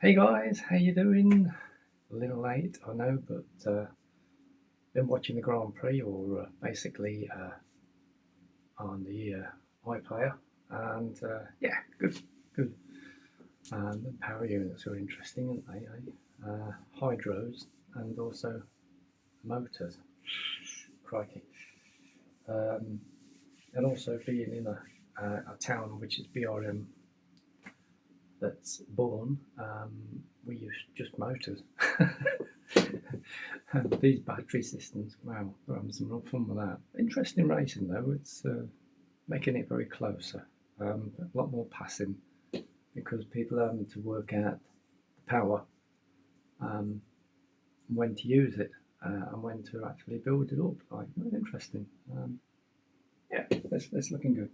Hey guys, how you doing? A little late, I know, but been watching the Grand Prix or basically on the iPlayer, and yeah, good. The power units are interesting, aren't they? Hydros and also motors. Crikey. Um, and also being in a town which is BRM that's born, we use just motors. And these battery systems, wow, we're having some real fun with that. Interesting racing though, it's making it very closer. A lot more passing because people are having to work out the power, um, when to use it, and when to actually build it up. Like, interesting. Yeah, that's looking good.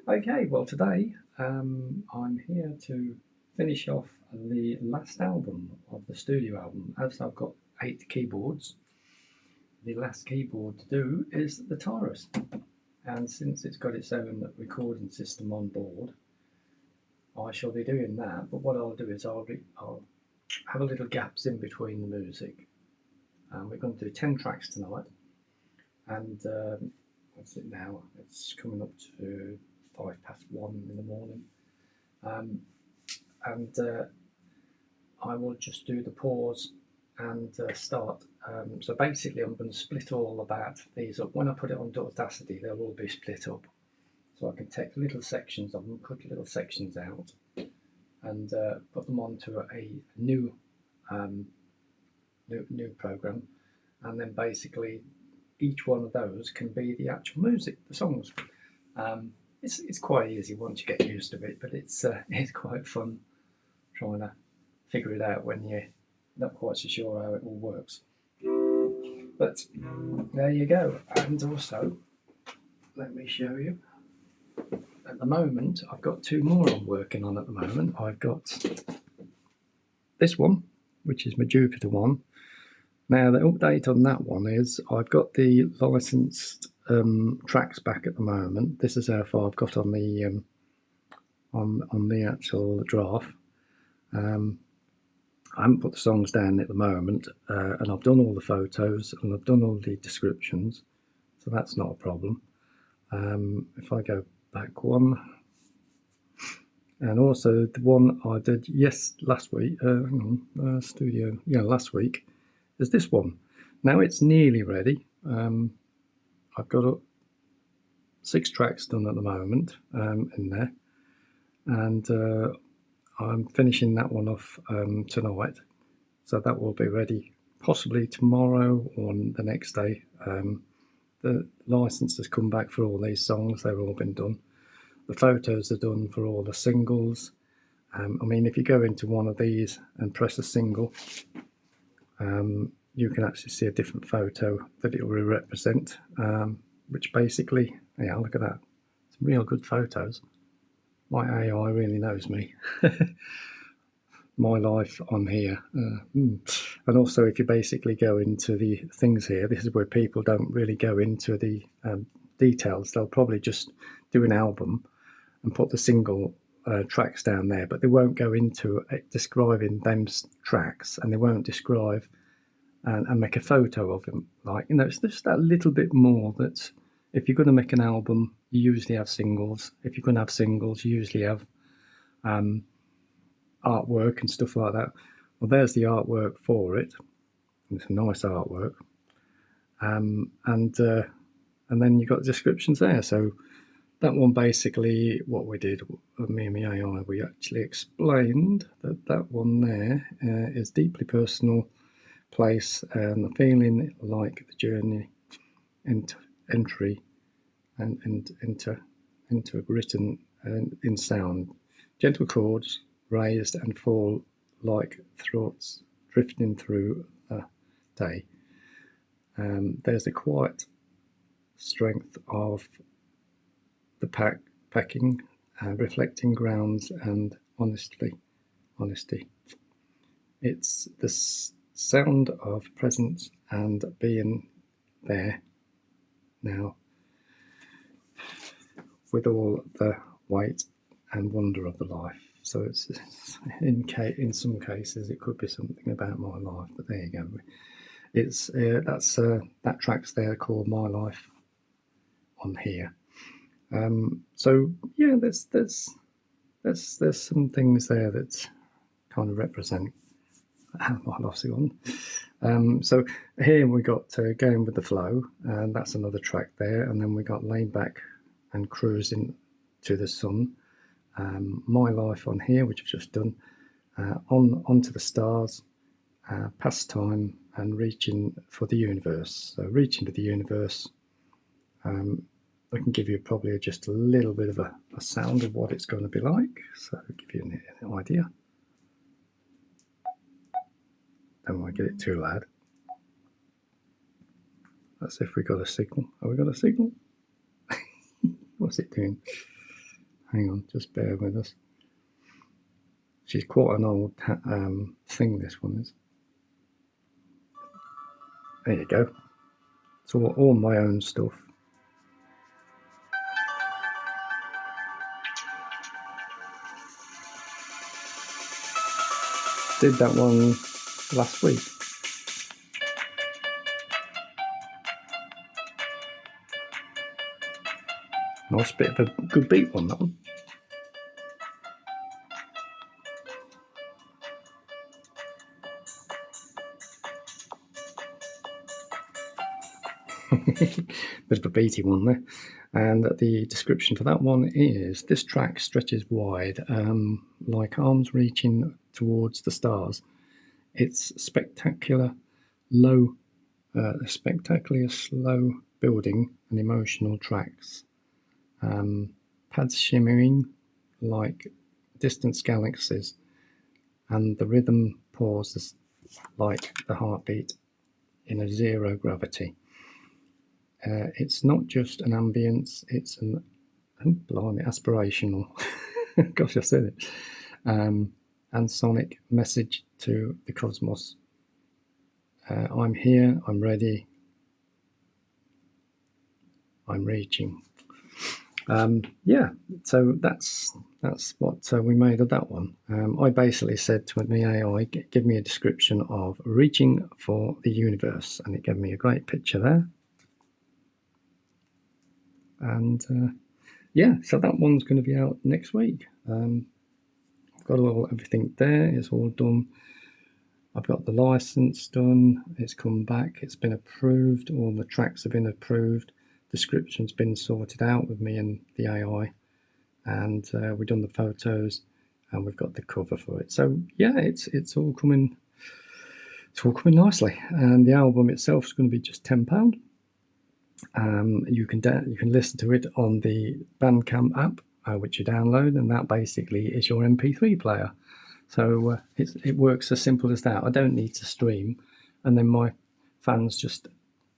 Okay, well today I'm here to finish off the last album of the studio album. As I've got 8 keyboards, the last keyboard to do is the Taurus. And since it's got its own recording system on board, I shall be doing that. But what I'll do is I'll have a little gaps in between the music. We're going to do 10 tracks tonight, and what's it now? It's coming up to 1:05 in the morning, um, and I will just do the pause and start. So basically, I'm going to split all about these up. When I put it on Audacity, they'll all be split up. So I can take little sections of them, cut little sections out, and put them onto a new new program, and then basically each one of those can be the actual music, the songs. It's quite easy once you get used to it, but it's quite fun trying to figure it out when you're not quite so sure how it all works. But there you go. And also, let me show you. At the moment, I've got 2 more I'm working on at the moment. I've got this one, which is my Jupiter one. Now, the update on that one is I've got the licensed tracks back at the moment. This is how far I've got on the actual draft. I haven't put the songs down at the moment, and I've done all the photos and I've done all the descriptions, so that's not a problem. If I go back one, and also the one I did last week, studio, last week, is this one. Now it's nearly ready. I've got 6 tracks done at the moment in there, and I'm finishing that one off tonight, so that will be ready possibly tomorrow or the next day. The license has come back for all these songs, they've all been done. The photos are done for all the singles. I mean, if you go into one of these and press a single, you can actually see a different photo that it will represent, which basically, yeah, look at that. Some real good photos. My AI really knows me. My life on here. And also, if you basically go into the things here, this is where people don't really go into the details. They'll probably just do an album and put the single tracks down there, but they won't go into describing them tracks, and they won't describe and make a photo of them. Like, it's just that little bit more that if you're going to make an album, you usually have singles. If you're going to have singles, you usually have artwork and stuff like that. Well, there's the artwork for it. It's a nice artwork, and then you've got descriptions there. So that one, basically, what we did, me and my AI, we actually explained that one there is deeply personal place and the feeling like the journey entry and into a written in sound. Gentle chords raised and fall like thoughts drifting through a day. There's a quiet strength of the packing, reflecting grounds and honesty. It's the sound of presence and being there now, with all the weight and wonder of the life. So it's in some cases it could be something about my life, but there you go. It's that track's there called My Life on here. So yeah, there's some things there that kind of represent my life's on. So here we got Going with the Flow, and that's another track there, and then we got Laid Back and Cruising to the Sun. My Life on here, which I've just done. Onto the Stars, Pastime, and Reaching for the Universe. So Reaching to the Universe, I can give you probably just a little bit of a sound of what it's going to be like, so I'll give you an idea. Don't want to get it too loud. That's if we got a signal. Have we got a signal? What's it doing? Hang on, just bear with us. She's quite an old thing, this one is. There you go. It's all my own stuff. Did that one last week. Nice bit of a good beat on that one. Bit of a beaty one there. And the description for that one is: this track stretches wide, like arms reaching towards the stars. It's spectacularly slow building and emotional tracks. Pads shimmering like distant galaxies, and the rhythm pauses like the heartbeat in a zero gravity. It's not just an ambience, it's an aspirational, gosh, I said it, and sonic message to the cosmos. I'm here, I'm ready, I'm reaching. Yeah, so that's what we made of that one. I basically said to the AI, give me a description of Reaching for the Universe, and it gave me a great picture there. And yeah, so that one's going to be out next week. I've got everything there, it's all done. I've got the license done, it's come back, it's been approved, all the tracks have been approved, description's been sorted out with me and the AI, and we've done the photos, and we've got the cover for it. So yeah, it's all coming nicely, and the album itself is going to be just £10. You can listen to it on the BANDCAMP app, which you download, and that basically is your MP3 player. So it works as simple as that. I don't need to stream, and then my fans just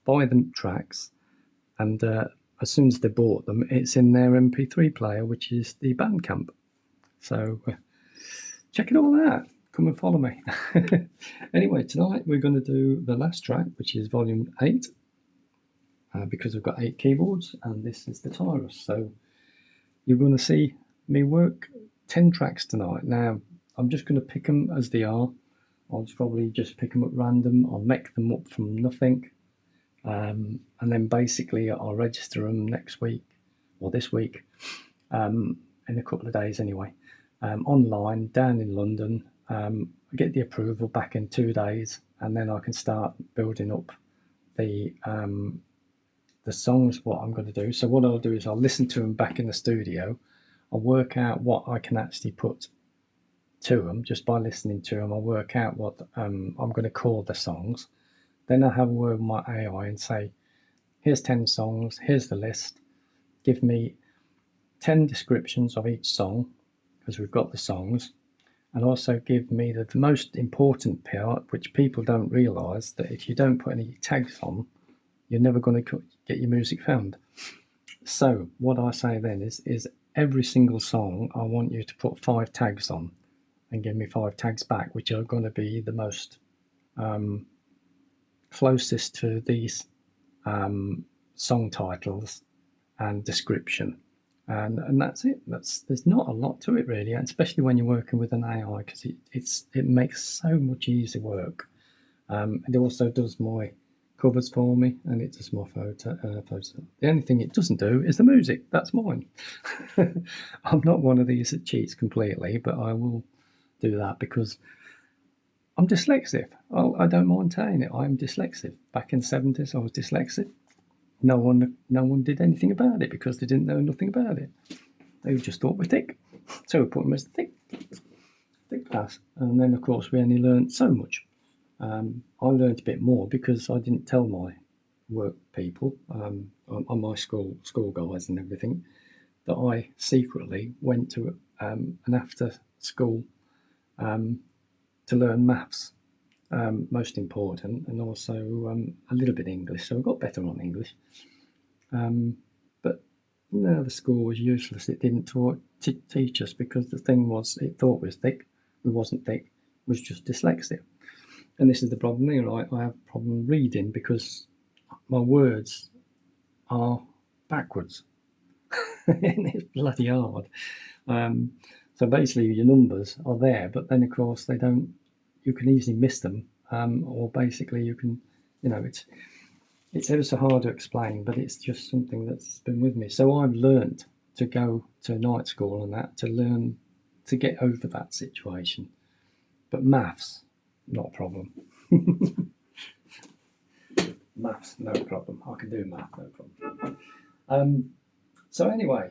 buy the tracks, and as soon as they bought them, it's in their MP3 player, which is the BANDCAMP. So check it all out. Come and follow me. Anyway, tonight we're going to do the last track, which is volume 8. Because I've got 8 keyboards, and this is the Tyrus. So you're going to see me work 10 tracks tonight. Now, I'm just going to pick them as they are. I'll probably just pick them at random. I'll make them up from nothing. And then basically I'll register them next week, or this week, in a couple of days anyway, online, down in London. I get the approval back in 2 days, and then I can start building up the songs, what I'm going to do. So what I'll do is I'll listen to them back in the studio. I'll work out what I can actually put to them just by listening to them. I'll work out what I'm going to call the songs. Then I'll have a word with my AI and say, here's 10 songs, here's the list. Give me 10 descriptions of each song, because we've got the songs, and also give me the most important part, which people don't realise, that if you don't put any tags on, you're never going to get your music found. So what I say then is every single song I want you to put 5 tags on and give me 5 tags back, which are going to be the most closest to these song titles and description. and that's it. There's not a lot to it really, especially when you're working with an AI, because it makes so much easier work. It also does my covers for me, and it does my photo. The only thing it doesn't do is the music. That's mine. I'm not one of these that cheats completely, but I will do that because I'm dyslexic. I don't mind saying it. I'm dyslexic. Back in the 70s, I was dyslexic. No one did anything about it because they didn't know nothing about it. They just thought we're thick, so we put them as thick class. And then of course we only learned so much. I learned a bit more because I didn't tell my work people on my school guys and everything that I secretly went to an after school to learn maths, most important, and also a little bit English. So I got better on English. But no, the school was useless. It didn't teach us because the thing was, it thought we was thick. We wasn't thick. It was just dyslexia. And this is the problem here. I have a problem reading because my words are backwards. And it's bloody hard. So basically, your numbers are there, but then of course they don't. You can easily miss them, or basically you can, it's ever so hard to explain, but it's just something that's been with me. So I've learned to go to night school and that to learn to get over that situation. But maths, not a problem. Maths, no problem. I can do math, no problem. So anyway,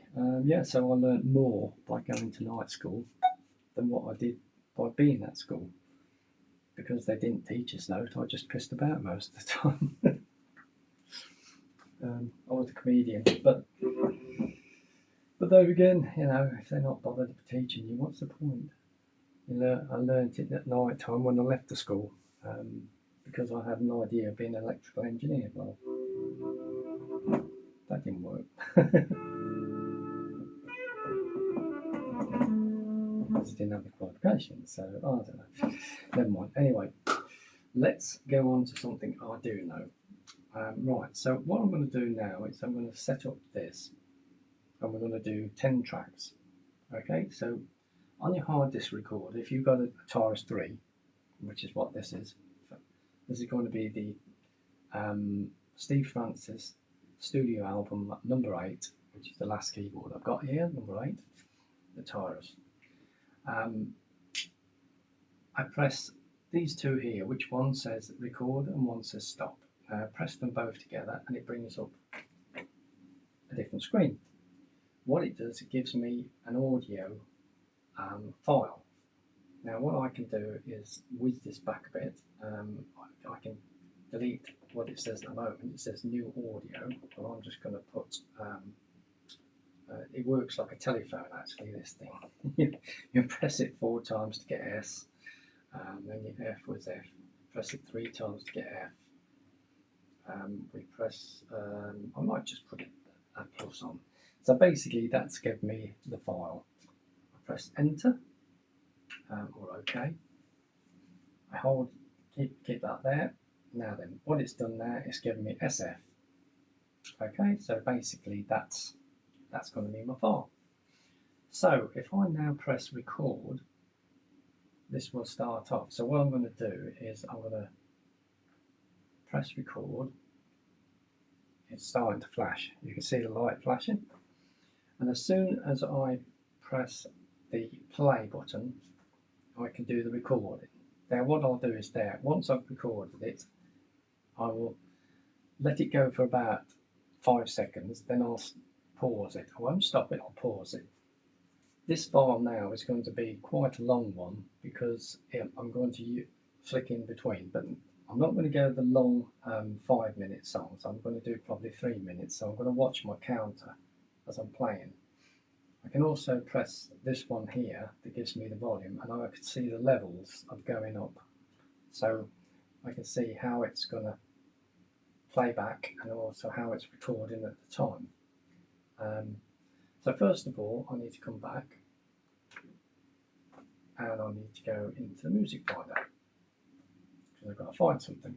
so I learned more by going to night school than what I did by being at school. Because they didn't teach us loads, I just pissed about most of the time. I was a comedian, but there again, if they're not bothered teaching you, what's the point? I learned it at night time when I left the school, because I had an idea of being an electrical engineer. Well, that didn't work. I just didn't have the qualifications, so I don't know. Never mind. Anyway, let's go on to something I do know. Right, so what I'm going to do now is I'm going to set up this, and we're going to do 10 tracks. Okay, so on your hard disk recorder, if you've got a Taurus 3, which is what this is going to be the Steve Francis studio album number 8, which is the last keyboard I've got here, number 8, the Taurus. I press these two here, which one says record and one says stop. Press them both together and it brings up a different screen. What it does, it gives me an audio file. Now what I can do is whiz this back a bit. I can delete what it says at the moment. It says new audio, but I'm just going to put, it works like a telephone actually, this thing. You press it 4 times to get S, then you F was F, press it 3 times to get F. We press, I might just put a plus on. So basically that's given me the file. I press enter, or OK. I hold, keep that there. Now then, what it's done there is given me SF. Okay, so basically that's going to be my file. So if I now press record, this will start off. So what I'm going to do is I'm going to press record. It's starting to flash. You can see the light flashing. And as soon as I press the play button, I can do the recording. Now what I'll do is once I've recorded it, I will let it go for about 5 seconds, then I'll pause it. I won't stop it, I'll pause it. This file now is going to be quite a long one because I'm going to flick in between, but I'm not going to go the long 5-minute songs. I'm going to do probably 3 minutes, so I'm going to watch my counter as I'm playing. I can also press this one here that gives me the volume, and I can see the levels of going up. So I can see how it's going to play back and also how it's recording at the time. So first of all, I need to come back and I need to go into the music finder because I've got to find something.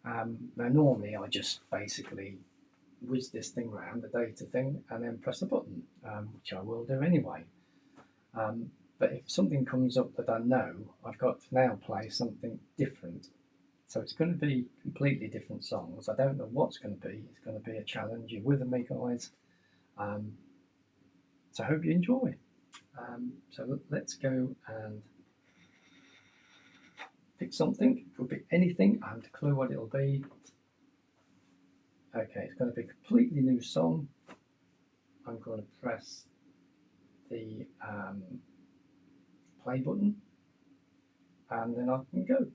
Now normally I just basically whiz this thing round, the data thing, and then press a button, which I will do anyway. But if something comes up that I know, I've got to now play something different. So it's going to be completely different songs. I don't know what's going to be. It's going to be a challenge. You're with me, guys. So I hope you enjoy. So let's go and pick something. Could be anything. I haven't a clue what it'll be. Okay, it's going to be a completely new song. I'm going to press the play button, and then I can go.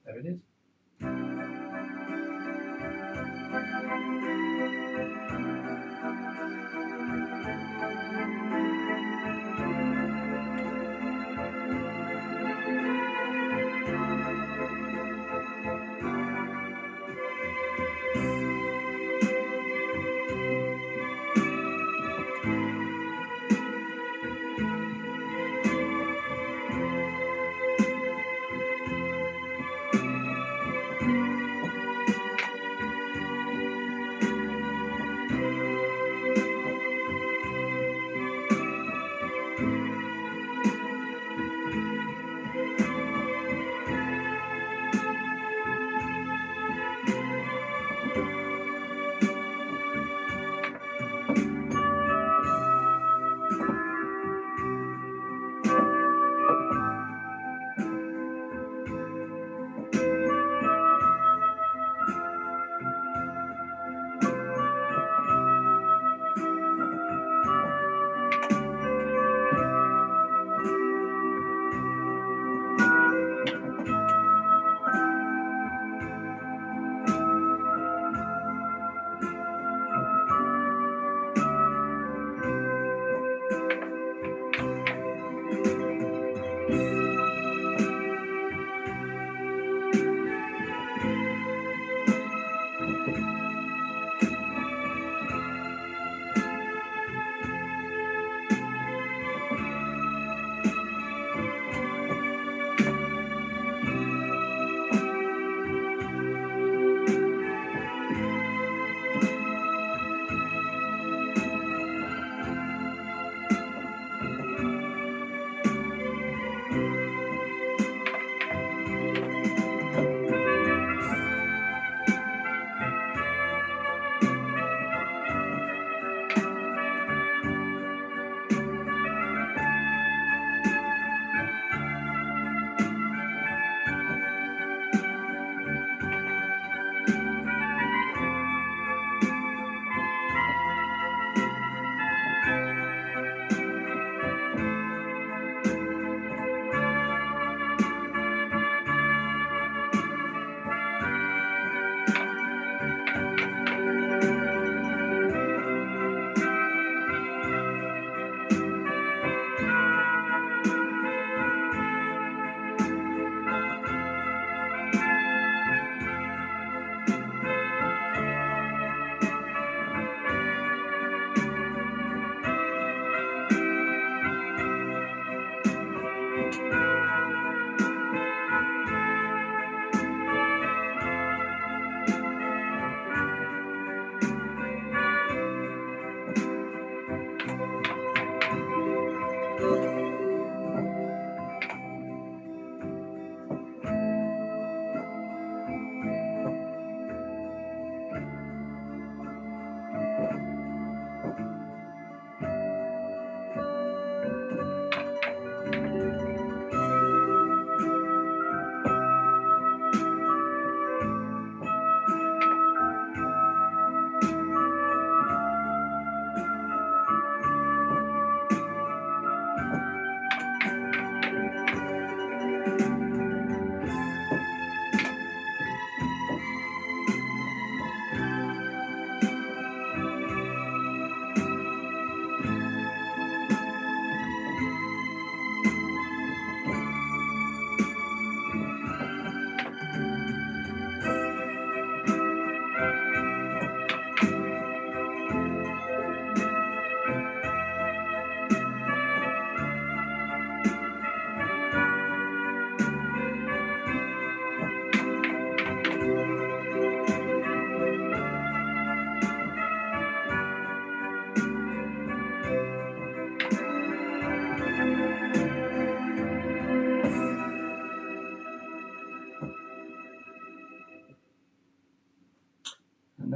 There it is.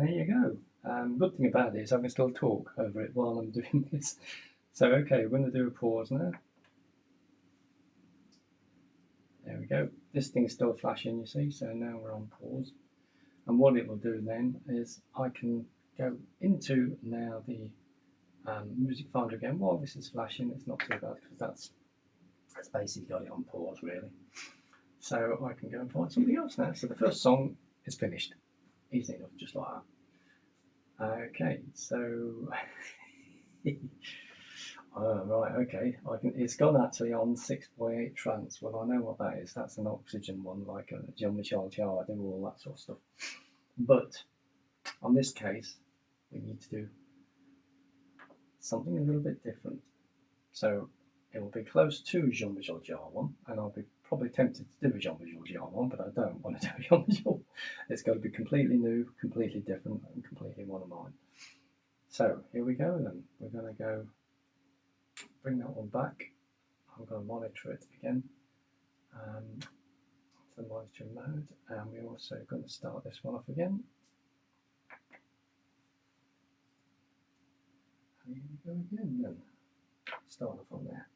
there you go. Good thing about it is I can still talk over it while I'm doing this. So okay, we're going to do a pause now. There we go. This thing's still flashing, you see, so now we're on pause. And what it will do then is I can go into now the music finder again. While this is flashing, it's not too bad because that's basically got it on pause really. So I can go and find something else now. So the first song is finished. Easy enough, just like that. Okay, so right, okay. It's gone actually on 6.8 trance. Well, I know what that is. That's an oxygen one, like a Jean-Michel Jarre, I do all that sort of stuff. But on this case, we need to do something a little bit different. So it will be close to Jean-Michel Jarre one, and I'll be probably tempted to do a Jean-Michel Jarre one, but I don't want to do a Jean-Michel. It's got to be completely new, completely different, and completely one of mine. So here we go then. We're going to go bring that one back. I'm going to monitor it again. The monitoring mode, and we're also going to start this one off again. And here we go again then. Start off on there.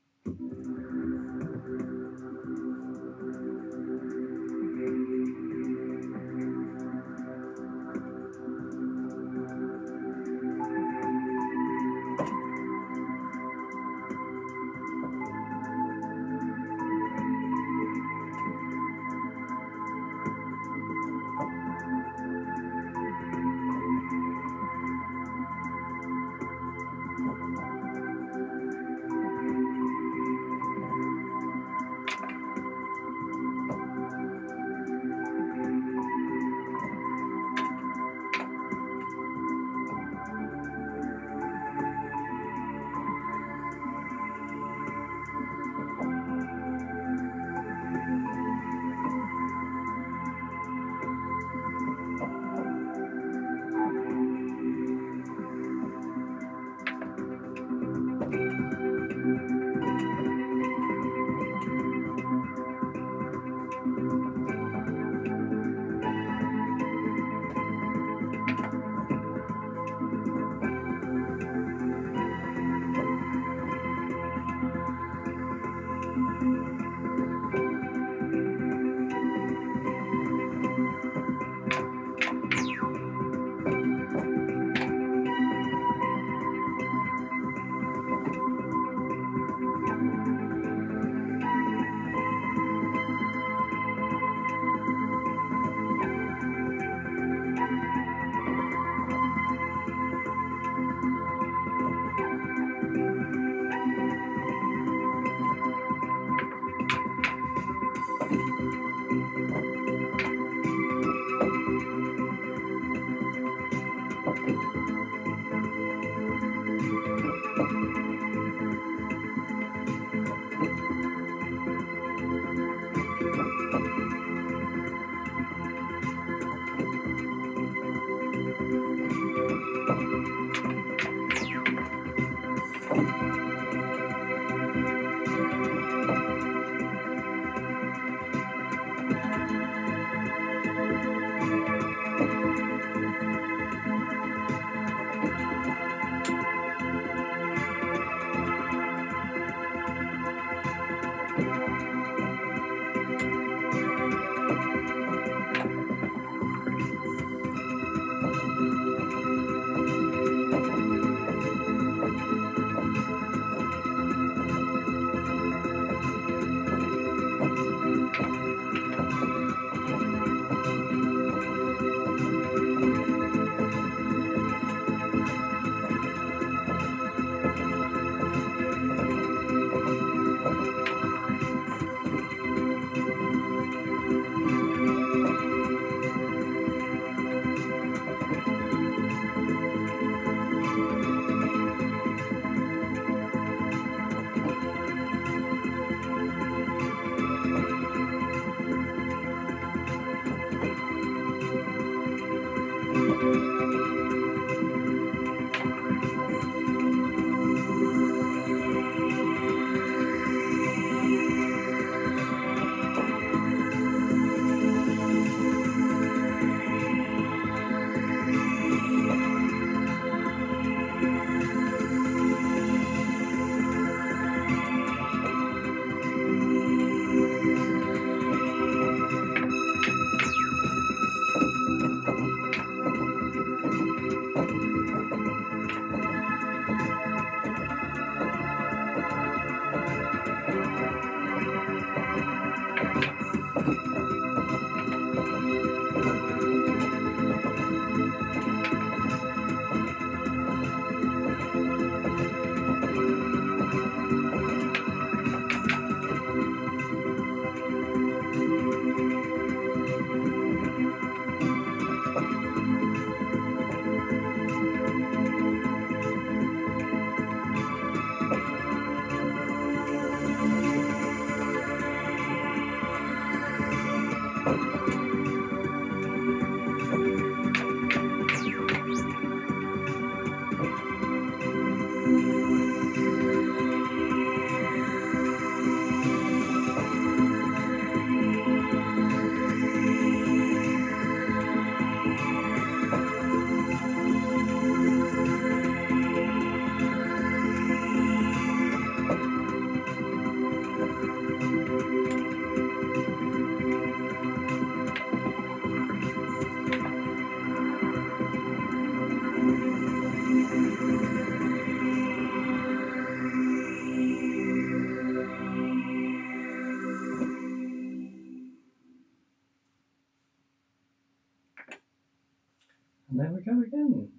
And there we go again.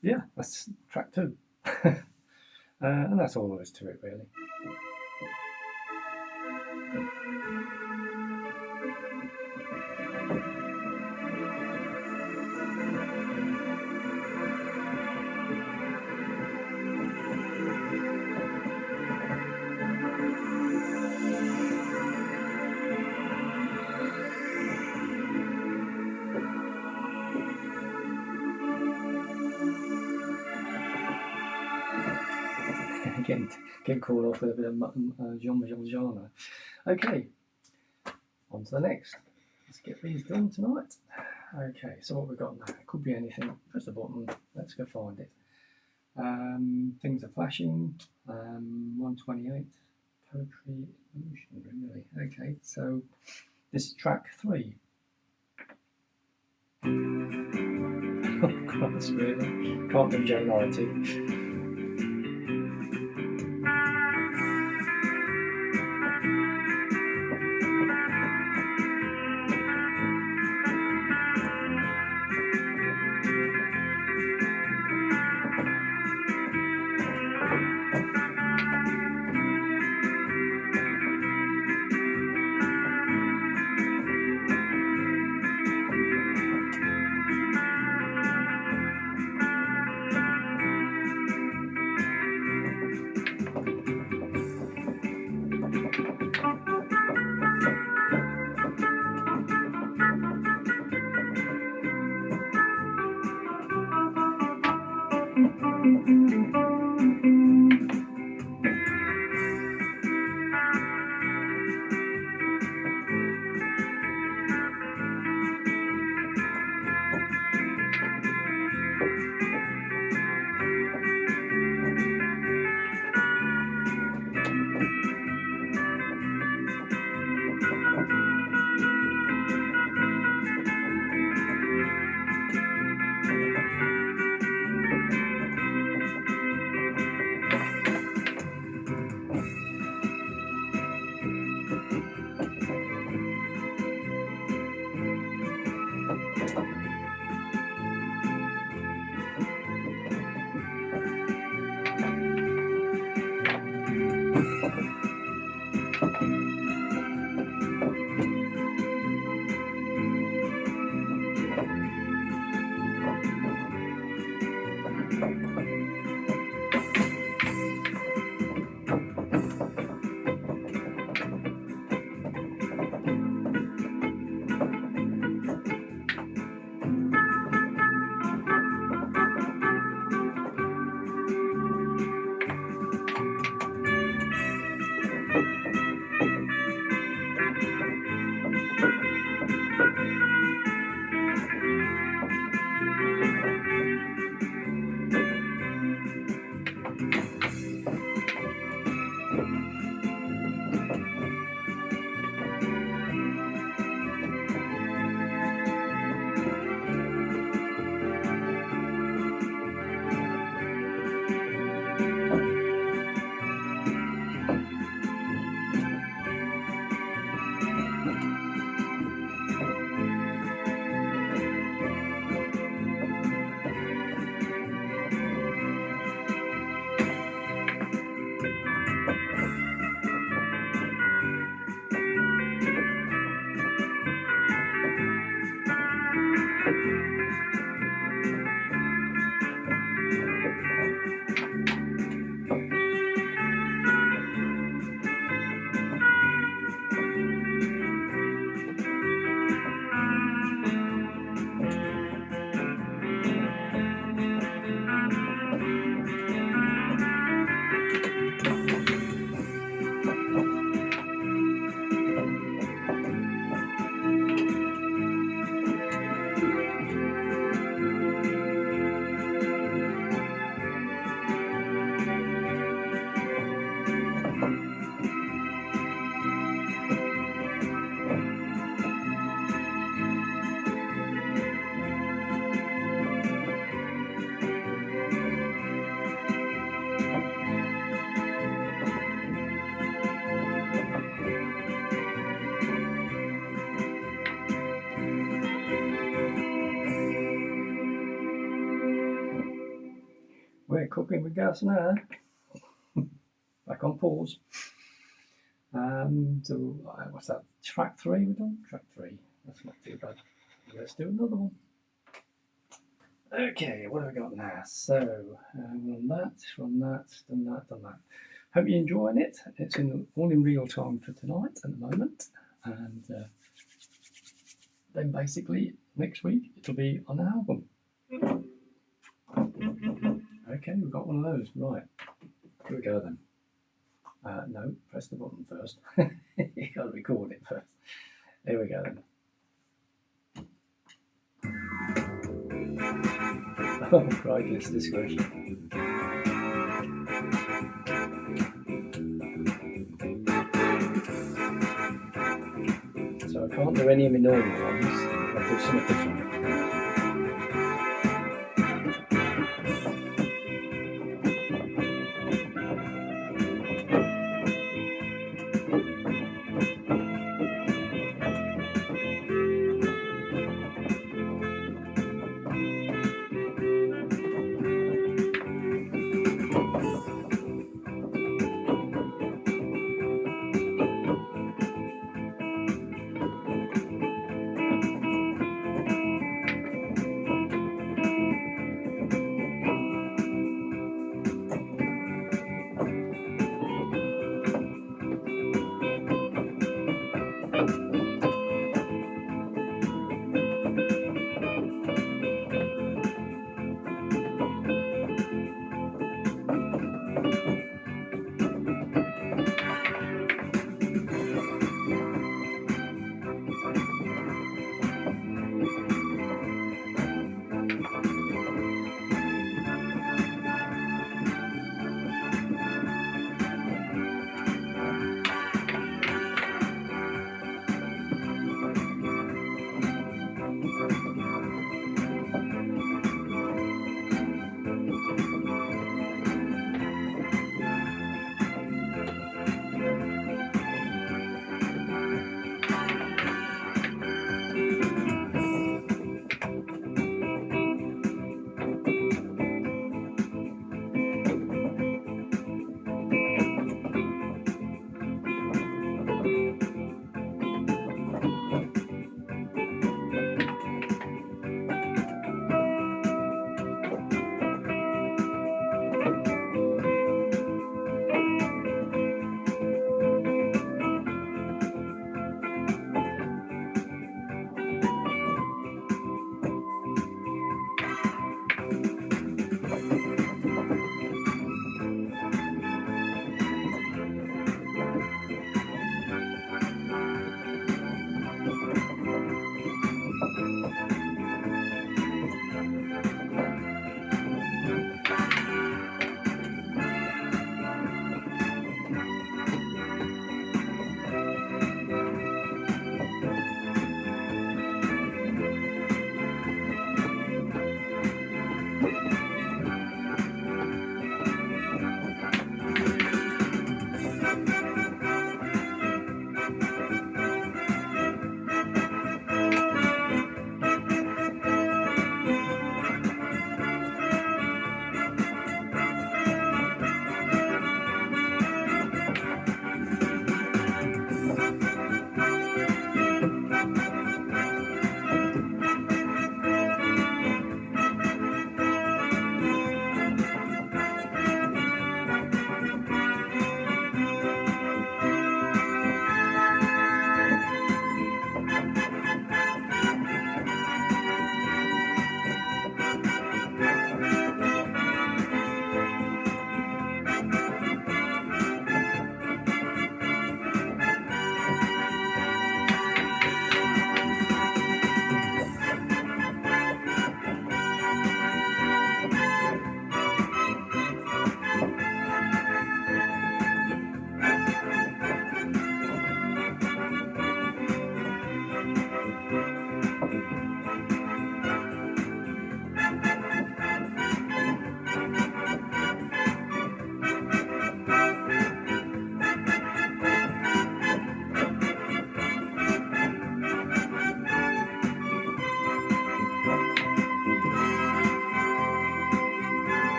Yeah, that's track 2. And that's all there is to it, really. Getting caught off with a bit of genre. Okay, on to the next. Let's get these done tonight. Okay, so what we've got now, it could be anything. Press the button, let's go find it. Things are flashing, 128, Poetry Evolution, really. Okay, so this is track 3. Oh, Christ, really? Can't do J90. we're cooking with gas now. Back on pause. So what's that? Track 3 we've done? Track 3. That's not too bad. Let's do another one. Okay, what have we got now? So run that, done that. Hope you're enjoying it. It's all in real time for tonight at the moment, and then basically next week it'll be on the album. Okay, we've got one of those. Right, here we go then. No, press the button first. You got to record it first. Here we go then. Oh, crikey, it's discretion. So I can't do any of my normal ones. I'll do something different.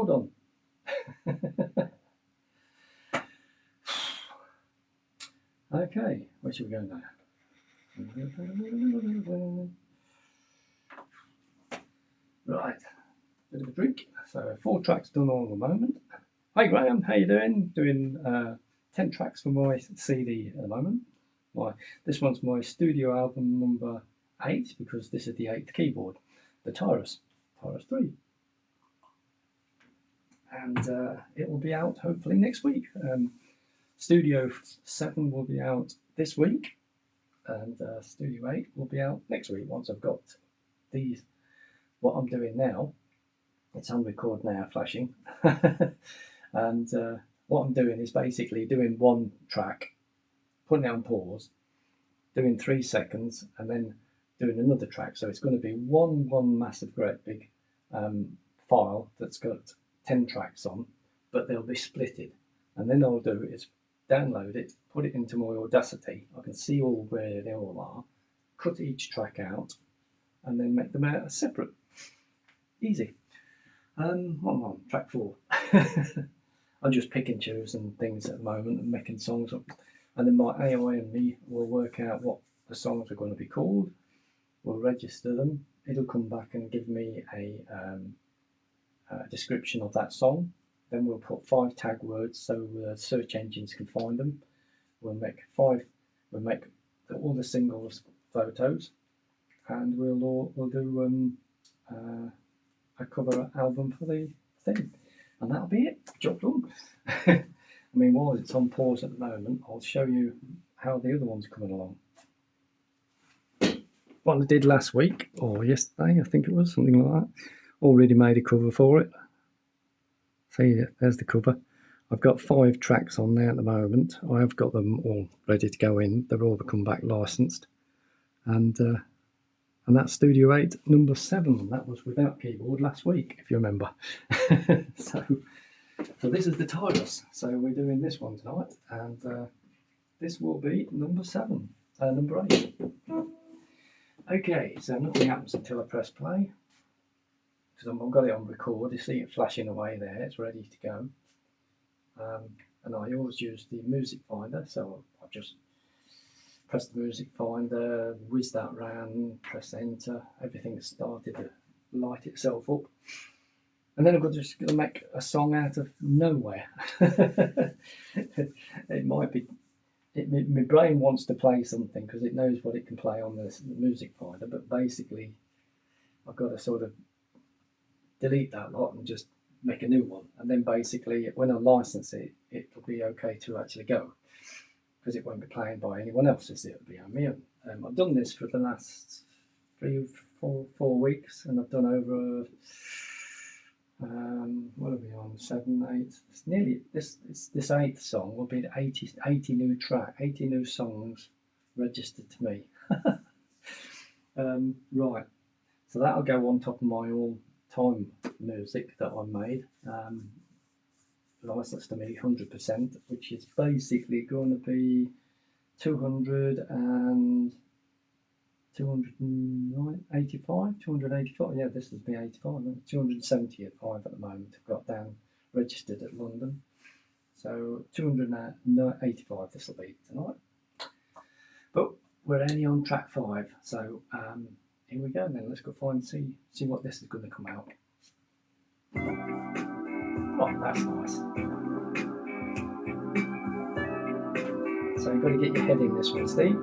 well done. Okay, where should we go now? Right, bit of a drink. So 4 tracks done all at the moment. Hi Graham, how you doing? Doing 10 tracks for my CD at the moment. This one's my studio album number 8 because this is the 8th keyboard, the Tyrus 3. And it will be out hopefully next week. Studio 7 will be out this week, and Studio 8 will be out next week once I've got these. What I'm doing now, it's on record now, flashing, and what I'm doing is basically doing one track, putting it on pause, doing 3 seconds, and then doing another track. So it's going to be one massive, great big file that's got 10 tracks on, but they'll be splitted. And then all I'll do is download it, put it into my Audacity. I can see all where they all are, cut each track out, and then make them out separate. Easy. What am I on? Track 4. I'm just picking, choosing things at the moment and making songs up. And then my AI and me will work out what the songs are going to be called. We'll register them. It'll come back and give me a description of that song. Then we'll put 5 tag words so search engines can find them. We'll make all the singles photos, and we'll do a cover album for the thing, and that'll be it. Job done. I mean, while it's on pause at the moment, I'll show you how the other one's coming along. What I did last week, or yesterday, I think it was, something like that. Already made a cover for it. See, there's the cover. I've got 5 tracks on there at the moment. I have got them all ready to go in. They're all come back licensed, and that's Studio 8 number 7. That was without keyboard last week, if you remember. So this is the Tyrus. So we're doing this one tonight, and this will be number 7, number 8. Okay, so nothing happens until I press play, because I've got it on record. You see it flashing away there, it's ready to go. And I always use the music finder, so I've just press the music finder, whiz that round, press enter, everything started to light itself up. And then I'm just going to make a song out of nowhere. It might be, my brain wants to play something because it knows what it can play on the music finder, but basically I've got to sort of delete that lot and just make a new one. And then basically when I license it, it'll be okay to actually go, because it won't be playing by anyone else, it'll be on me. I've done this for the last 3 or 4 weeks, and I've done over what are we on, 7, 8, it's nearly, this 8th song will be 80 new songs registered to me. Right, so that'll go on top of my all-time music that I made, licensed to me 100%, which is basically going to be 285, yeah, this would be 85, 275 at the moment I've got down registered at London, so 285 this will be tonight, but we're only on track 5, so here we go then. Let's go see what this is going to come out. Oh, that's nice. So you've got to get your head in this one, Steve.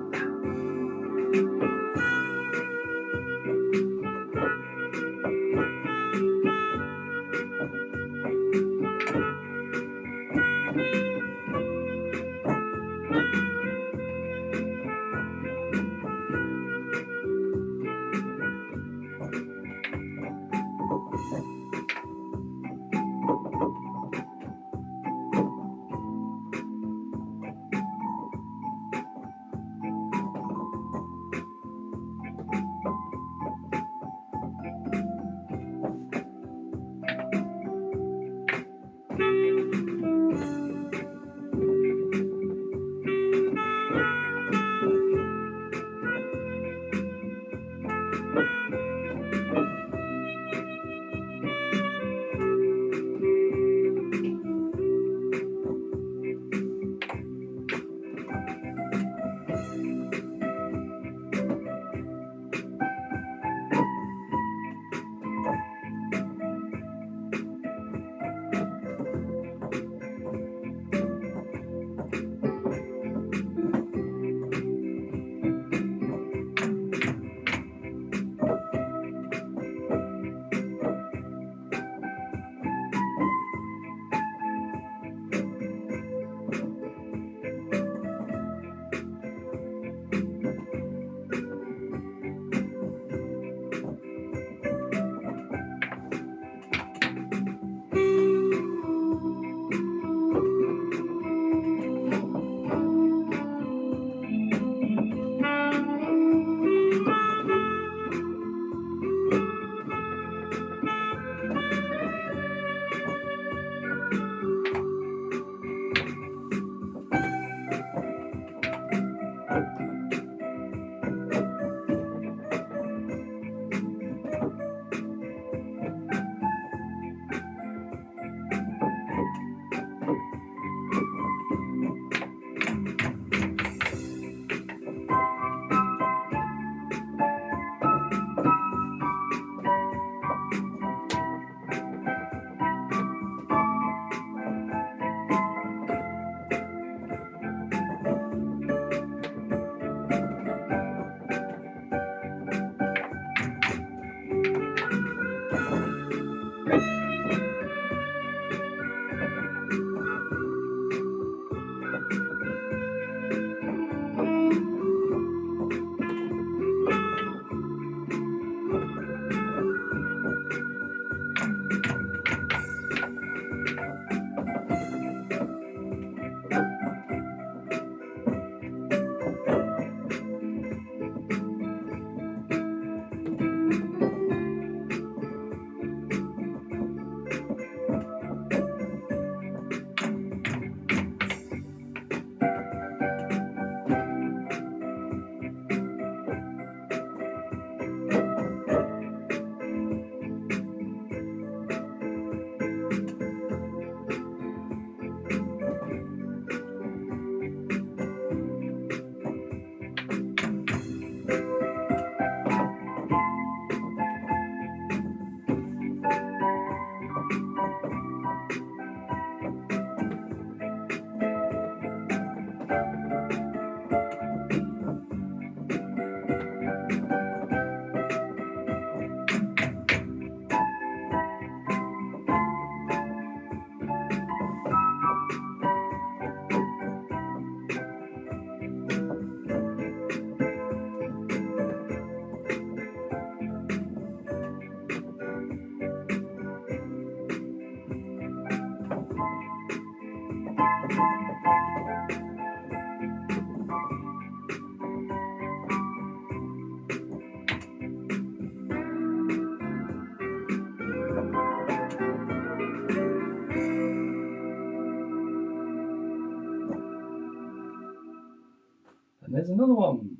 And there's another one.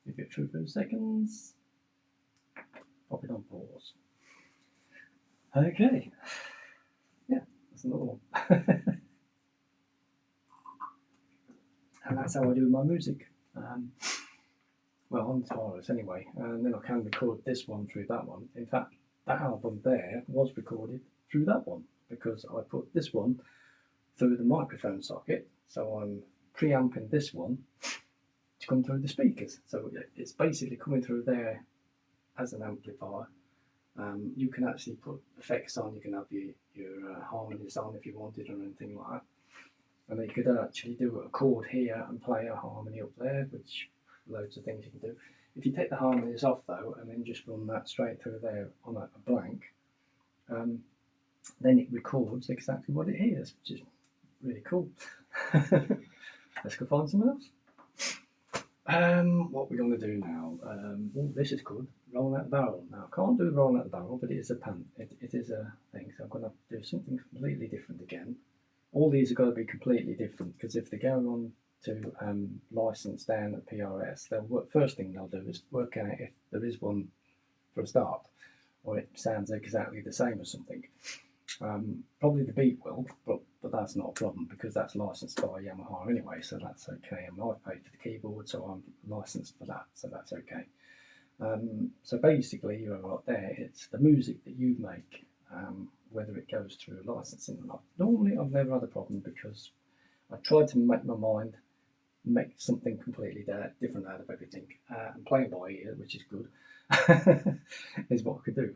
Give it 2 seconds. Pop it on pause. Okay. Yeah, that's another one. And that's how I do my music. Well, on Taurus anyway, and then I can record this one through that one. In fact, that album there was recorded through that one because I put this one through the microphone socket, so I'm preamping this one to come through the speakers. So it's basically coming through there as an amplifier. You can actually put effects on, you can have your harmonies on if you wanted or anything like that. And then you could actually do a chord here and play a harmony up there, which loads of things you can do. If you take the harmonies off though and then just run that straight through there on a blank, then it records exactly what it hears, which is really cool. Let's go find someone else. What we're going to do now, oh, this is good, rolling out the barrel. Now I can't do rolling out the barrel, but it is a pan, it is a thing, so I'm going to do something completely different again. All these are going to be completely different because if they go on to license down at PRS, they'll work, first thing they'll do is work out if there is one for a start, or it sounds exactly the same as something. Probably the beat will, but that's not a problem because that's licensed by Yamaha anyway, so that's okay. And I've paid for the keyboard, so I'm licensed for that, so that's okay. So basically, you're right there, it's the music that you make, whether it goes through licensing or not. Normally, I've never had a problem because I tried to make my mind make something completely different out of everything, and playing by ear, which is good, is what I could do.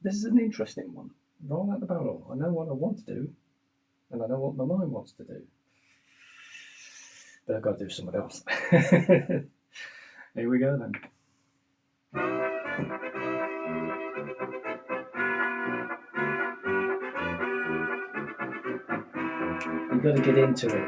This is an interesting one. Roll out the barrel. I know what I want to do, and I know what my mind wants to do, but I've got to do something else. Here we go then. You've got to get into it.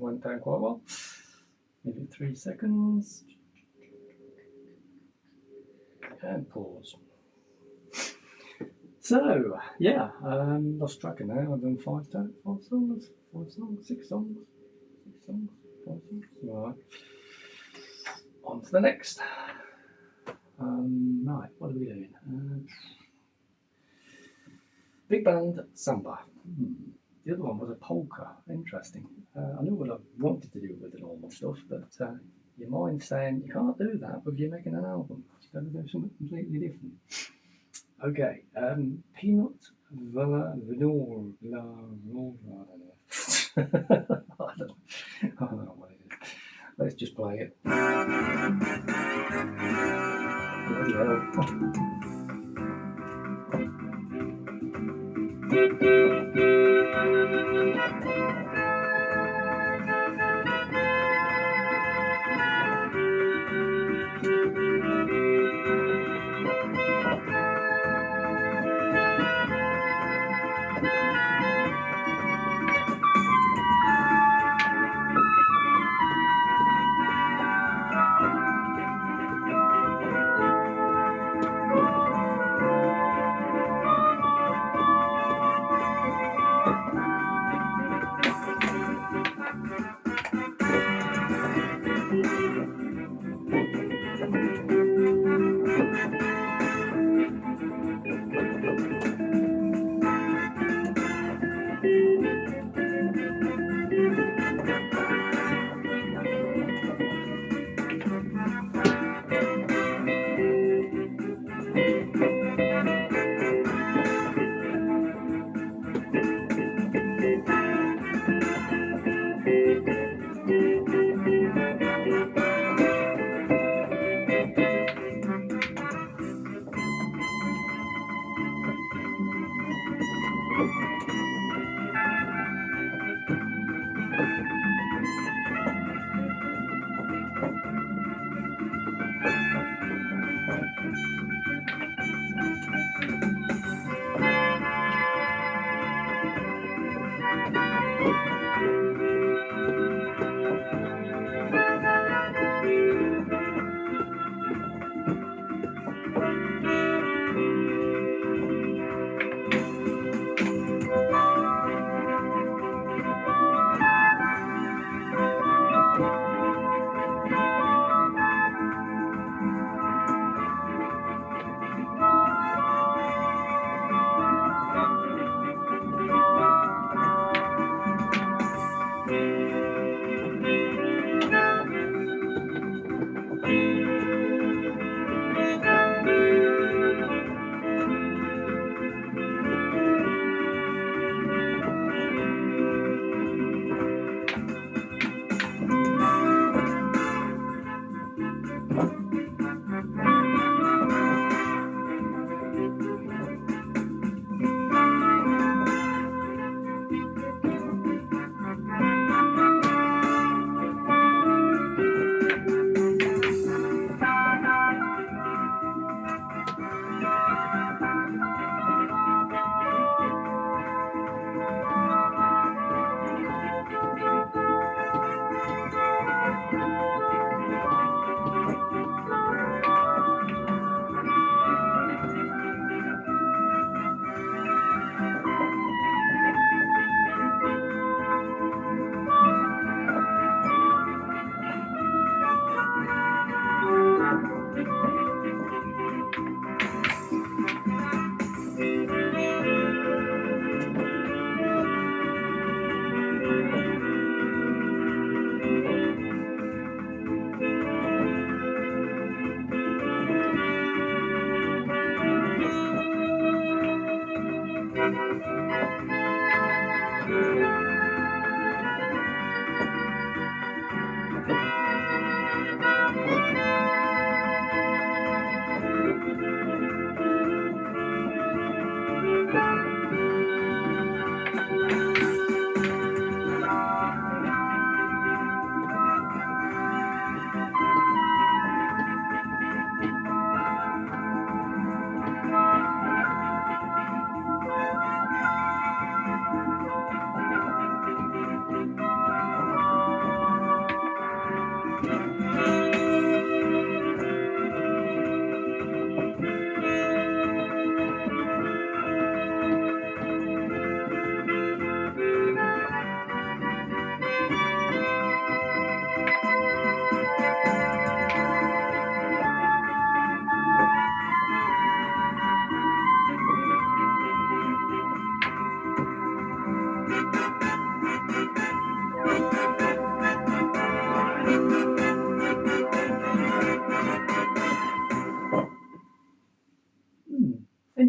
went down quite well. Give it 3 seconds. And pause. So, yeah, lost track of now. I've done 5 songs, 6 songs, 5 songs. Right. On to the next. Right, what are we doing? Big band samba. The other one was a polka. Interesting. I knew what I wanted to do with the normal stuff, but your mind's saying you can't do that if you're making an album. You've got to do something completely different. Okay, Peanut Villa Vanor La Rosa. I don't know what it is. Let's just play it. Bloody hell.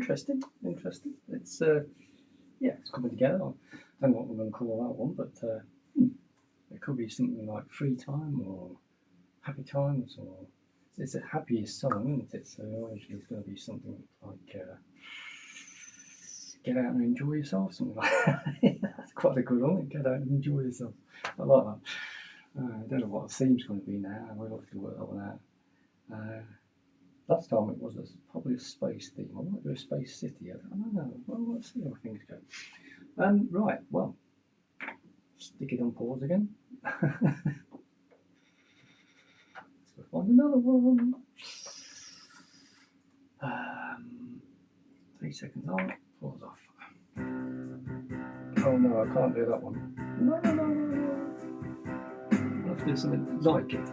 interesting. It's yeah, it's coming together. I don't know what we're going to call that one, but it could be something like free time or happy times, or it's a happiest song, isn't it? So usually it's going to be something like get out and enjoy yourself, something like that. That's quite a good one. Get out and enjoy yourself. I like that. I don't know what the theme's going to be now. We'll have to work that one out. Last time it was probably a space theme. I might do a space city. I don't know. Well, let's see how things go. Right, well, stick it on pause again. Let's go find another one. 3 seconds on, pause off. Oh no, I can't do that one. No. I'll have to do something like it.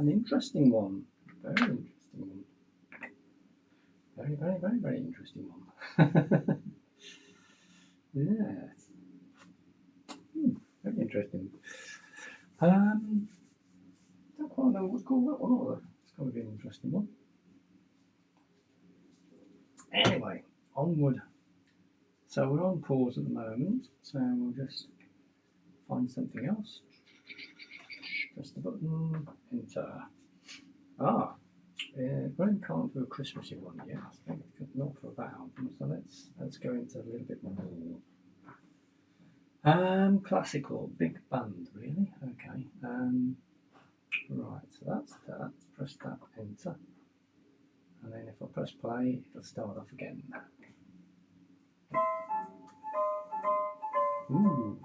an interesting one. Very interesting one. Very, very, very, very interesting one. Yes. Very interesting. Don't quite know what's called that one either. It's going to be an interesting one. Anyway, onward. So we're on pause at the moment, so we'll just find something else. Press the button, enter. Really can't do a Christmassy one yet. I think it's not for that album, so let's go into a little bit more. Classical, big band, really. Okay. Right, so that's that. Press that, enter. And then if I press play, it'll start off again. Ooh.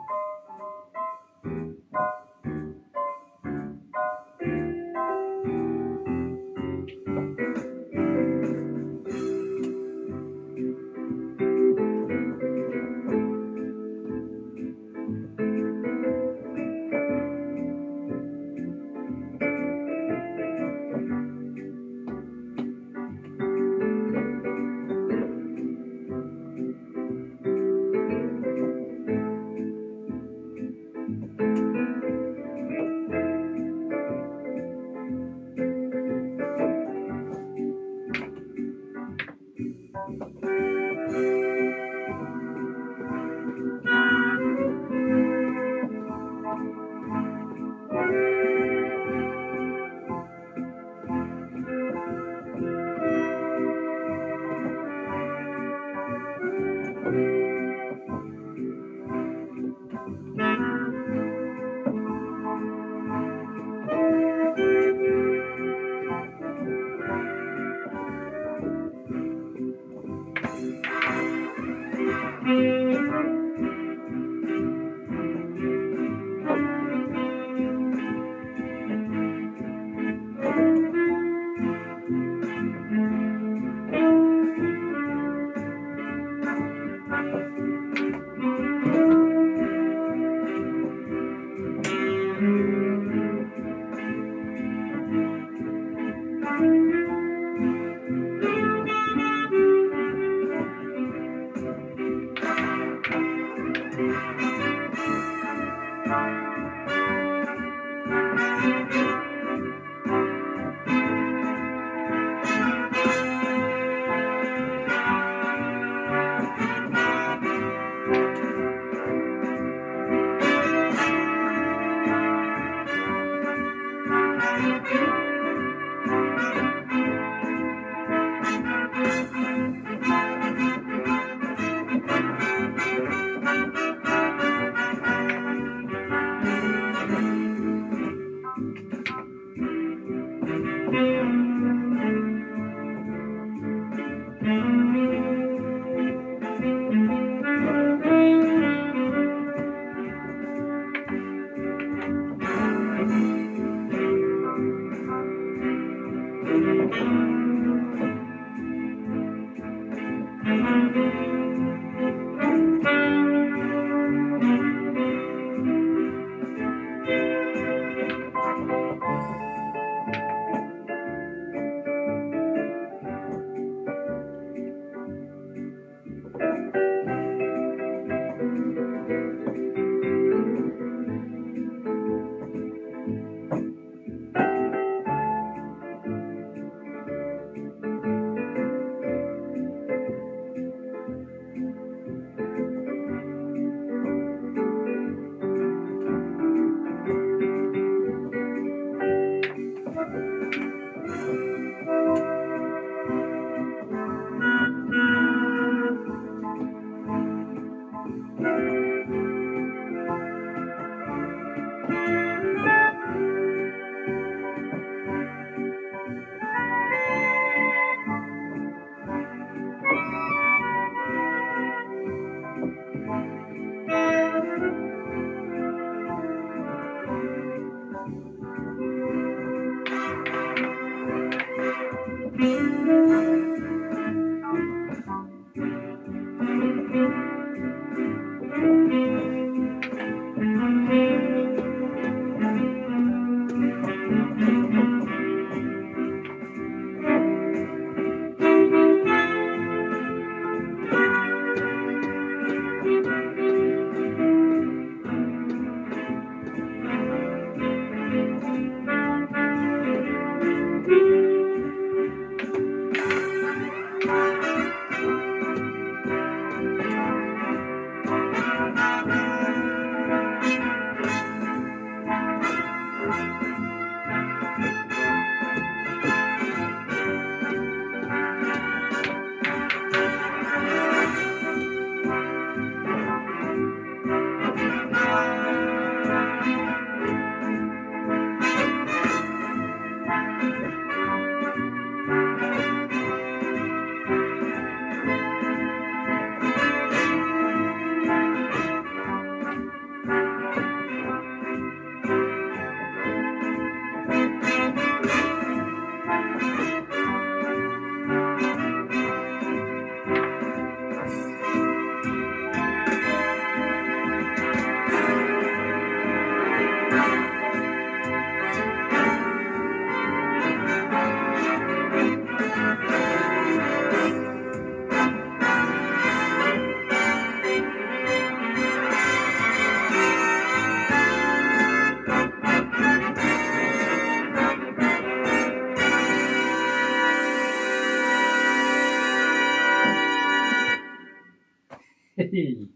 MIDI.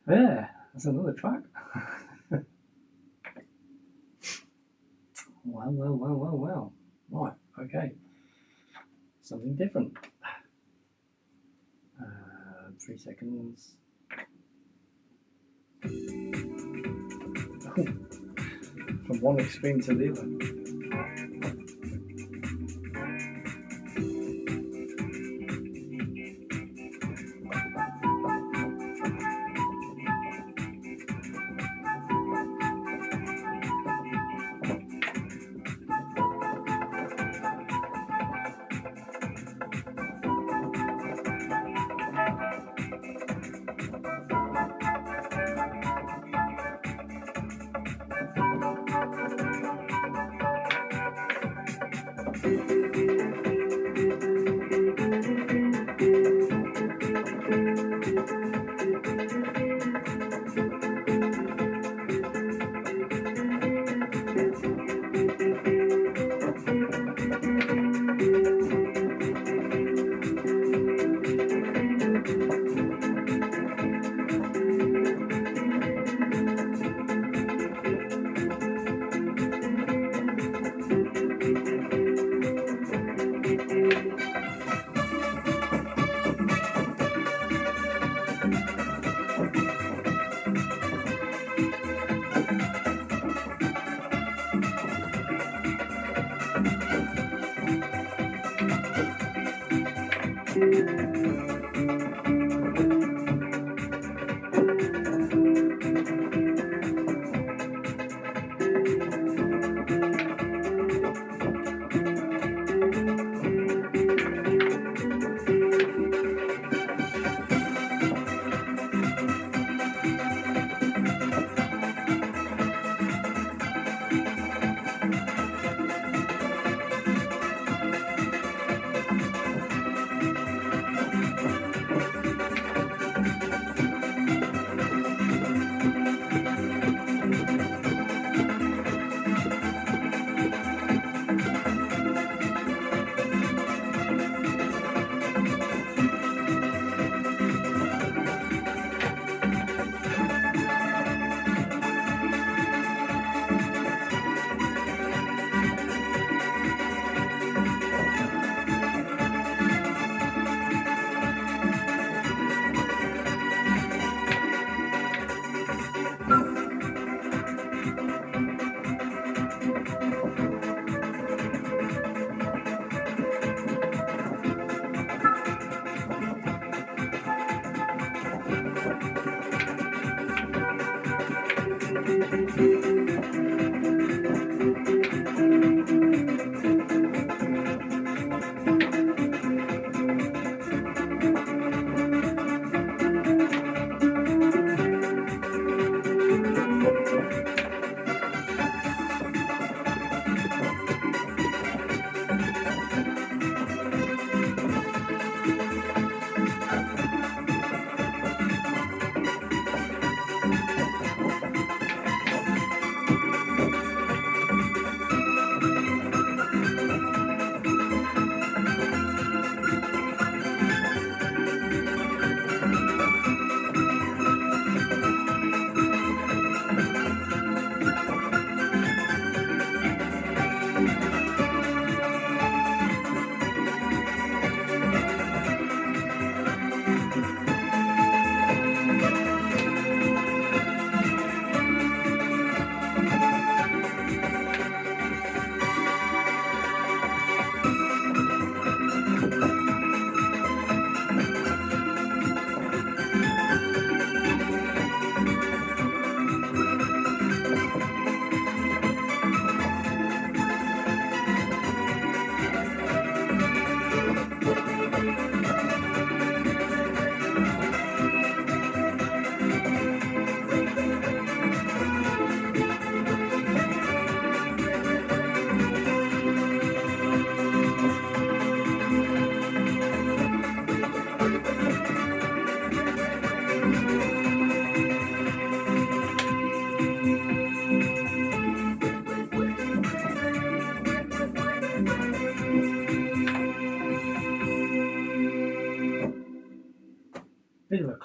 Yeah, that's another track. Well. Right, okay. Something different. 3 seconds. Oh, from one extreme to the other.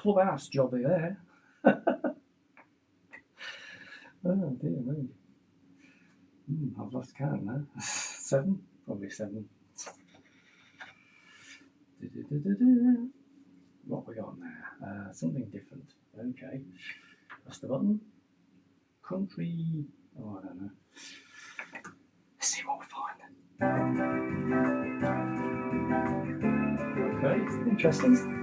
clubhouse jobby there. Oh dear me. I've lost count now. 7? Probably 7. What we got now? Something different. Okay. Press the button. Country. Oh, I don't know. Let's see what we find. Okay, interesting.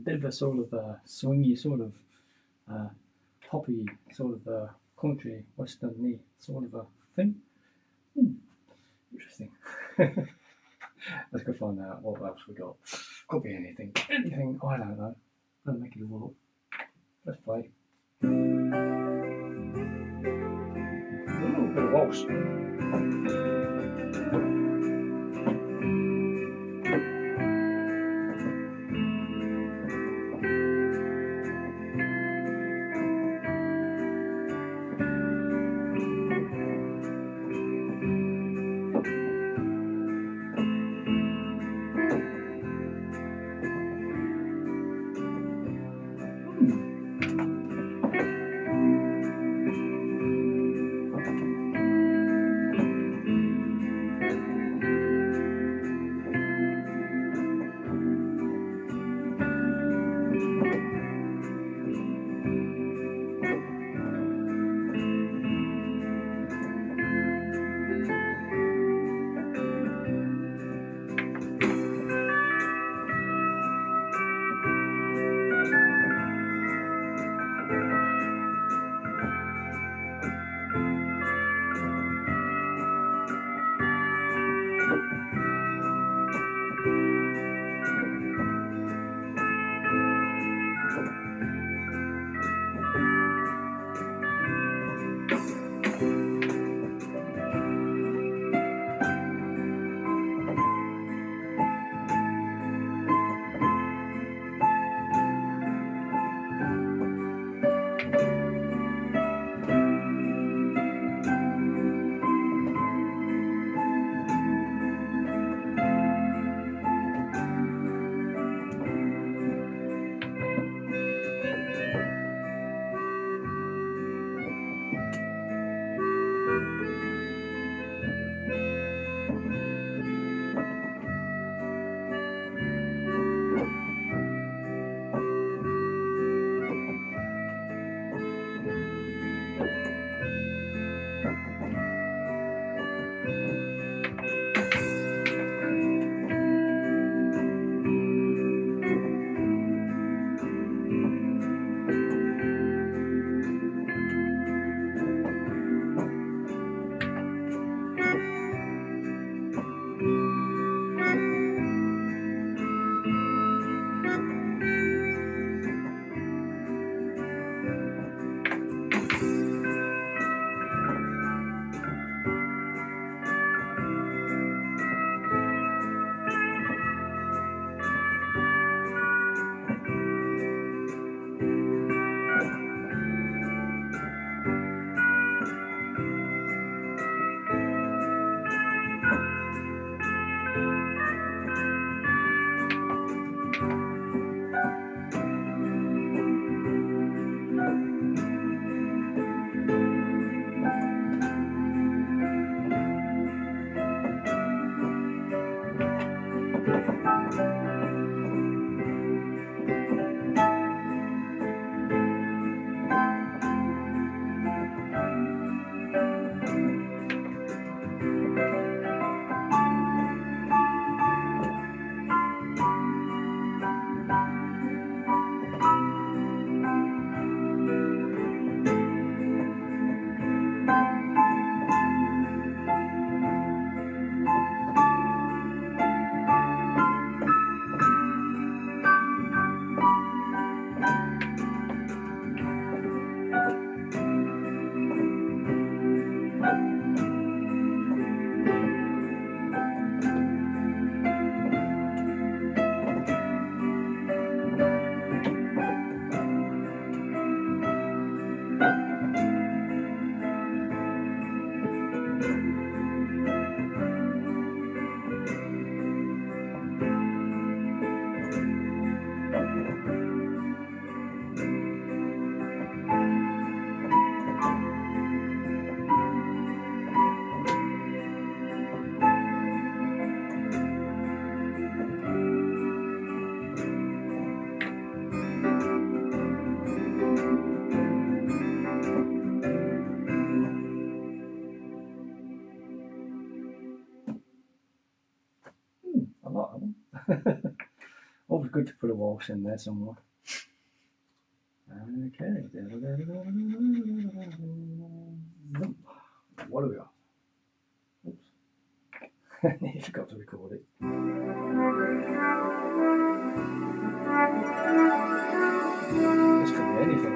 Bit of a sort of swingy sort of poppy sort of country western sort of a thing. Interesting. Let's go find out what else we got. Could be anything. Anything, I don't know. Let's make it all up. Let's play. A little bit of waltz. Always good to put a waltz in there somewhere. Okay. What do we got? Oops. I forgot to record it. This could be anything.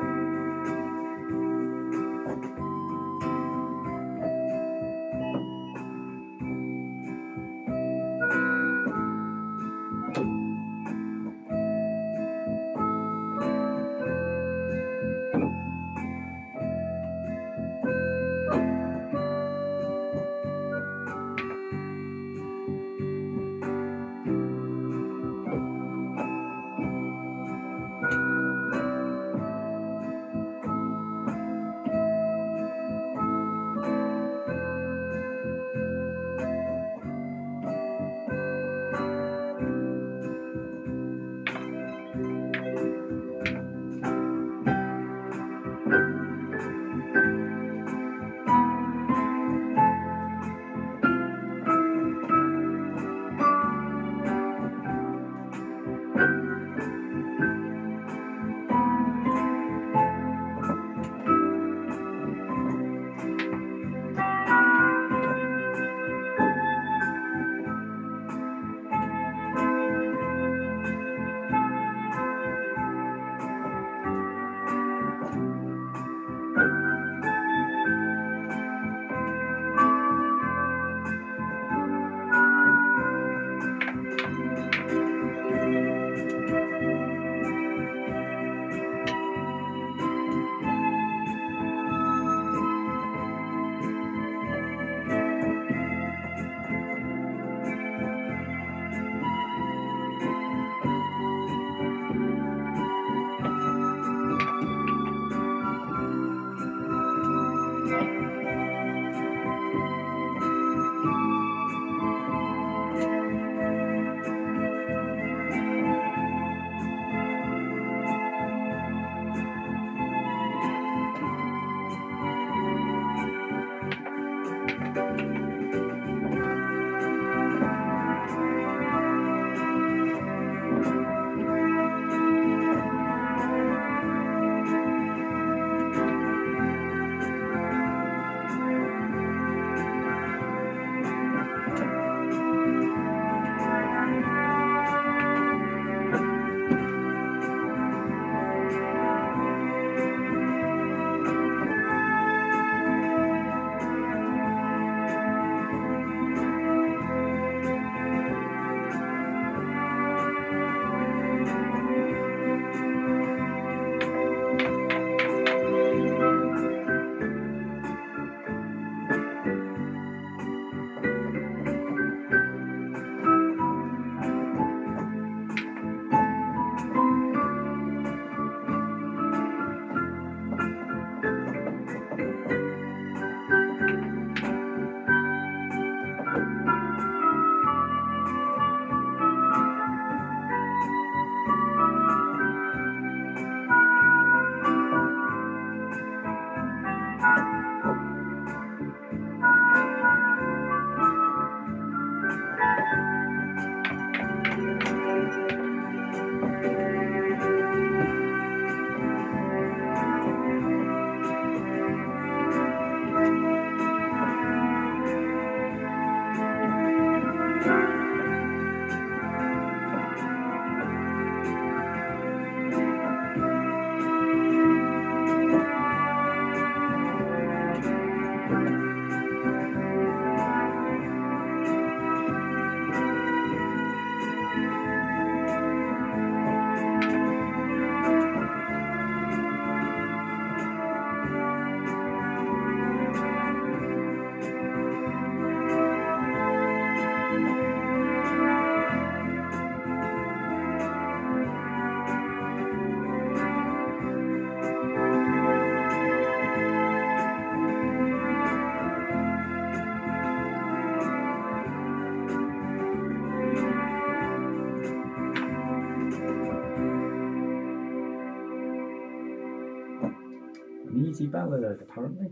An easy ballad, apparently.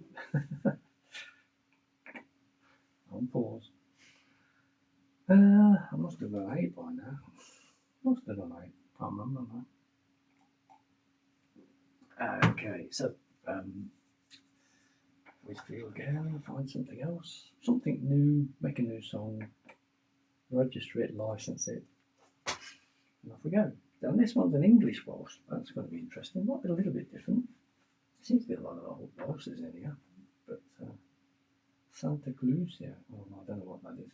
On pause. I must have done 8 by now. Must have done 8. Can't remember now. Okay, so we feel again, find something else, something new, make a new song, register it, license it, and off we go. Now this one's an English waltz. That's going to be interesting. Might be a little bit different. Seems to be a lot of old waltzes in here, but Santa Claus, yeah. Oh, I don't know what that is.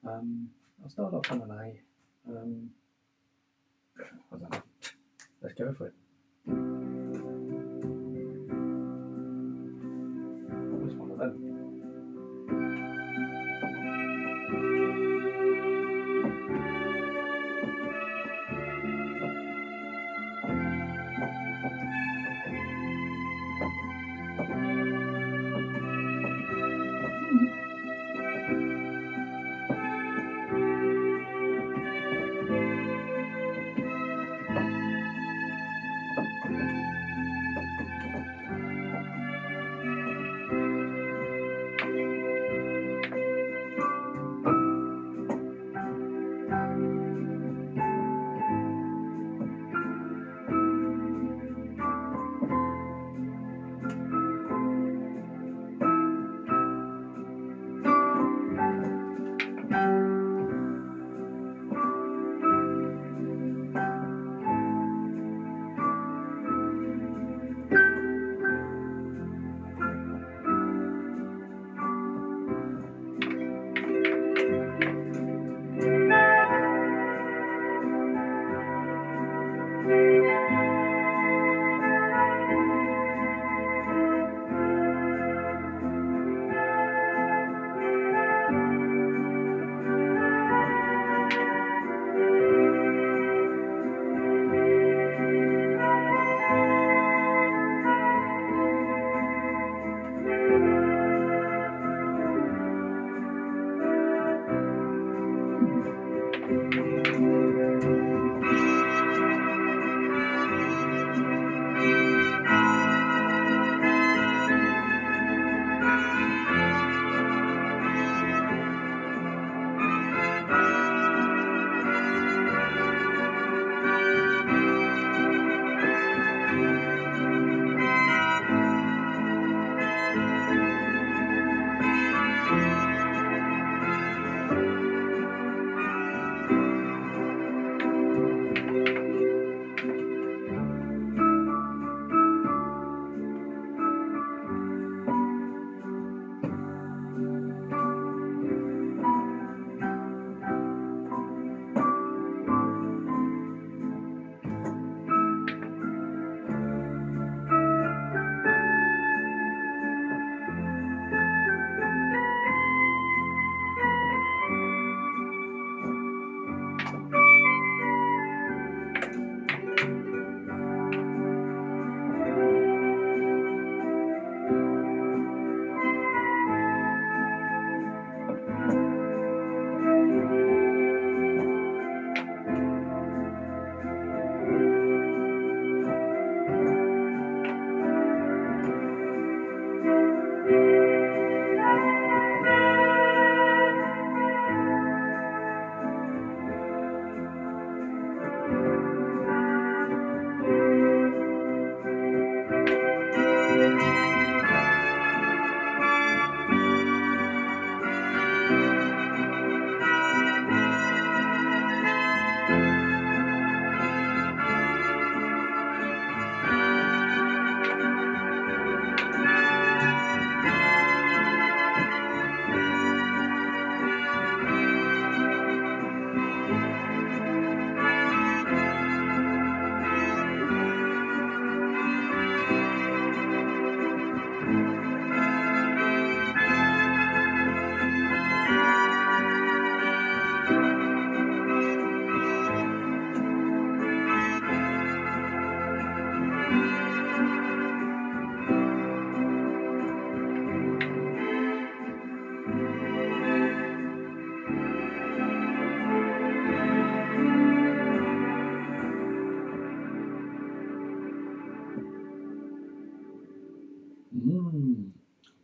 I'll start off on an A. I don't know. Let's go for it. What was one of them?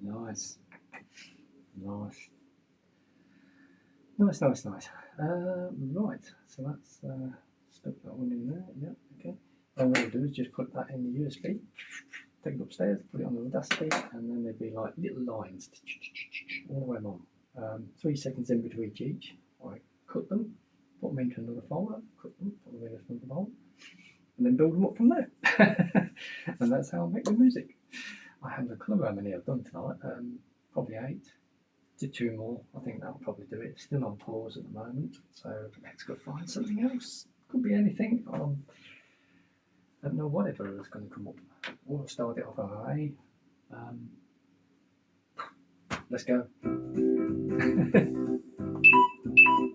Nice. Nice. Nice, nice, nice. Right, so that's stuck that one in there. Yeah, okay. And what we'll do is just put that in the USB, take it upstairs, put it on the Audacity, and then there'd be like little lines all the way along. 3 seconds in between each. I cut them, put them into another folder, cut them, put them into another folder, and then build them up from there. And that's how I make the music. I haven't a clue how many I've done tonight. Probably 8. Did 2 more. I think that'll probably do it. Still on pause at the moment, so let's go find something else. Could be anything. I don't know whatever is going to come up. We'll start it off on A. Let's go.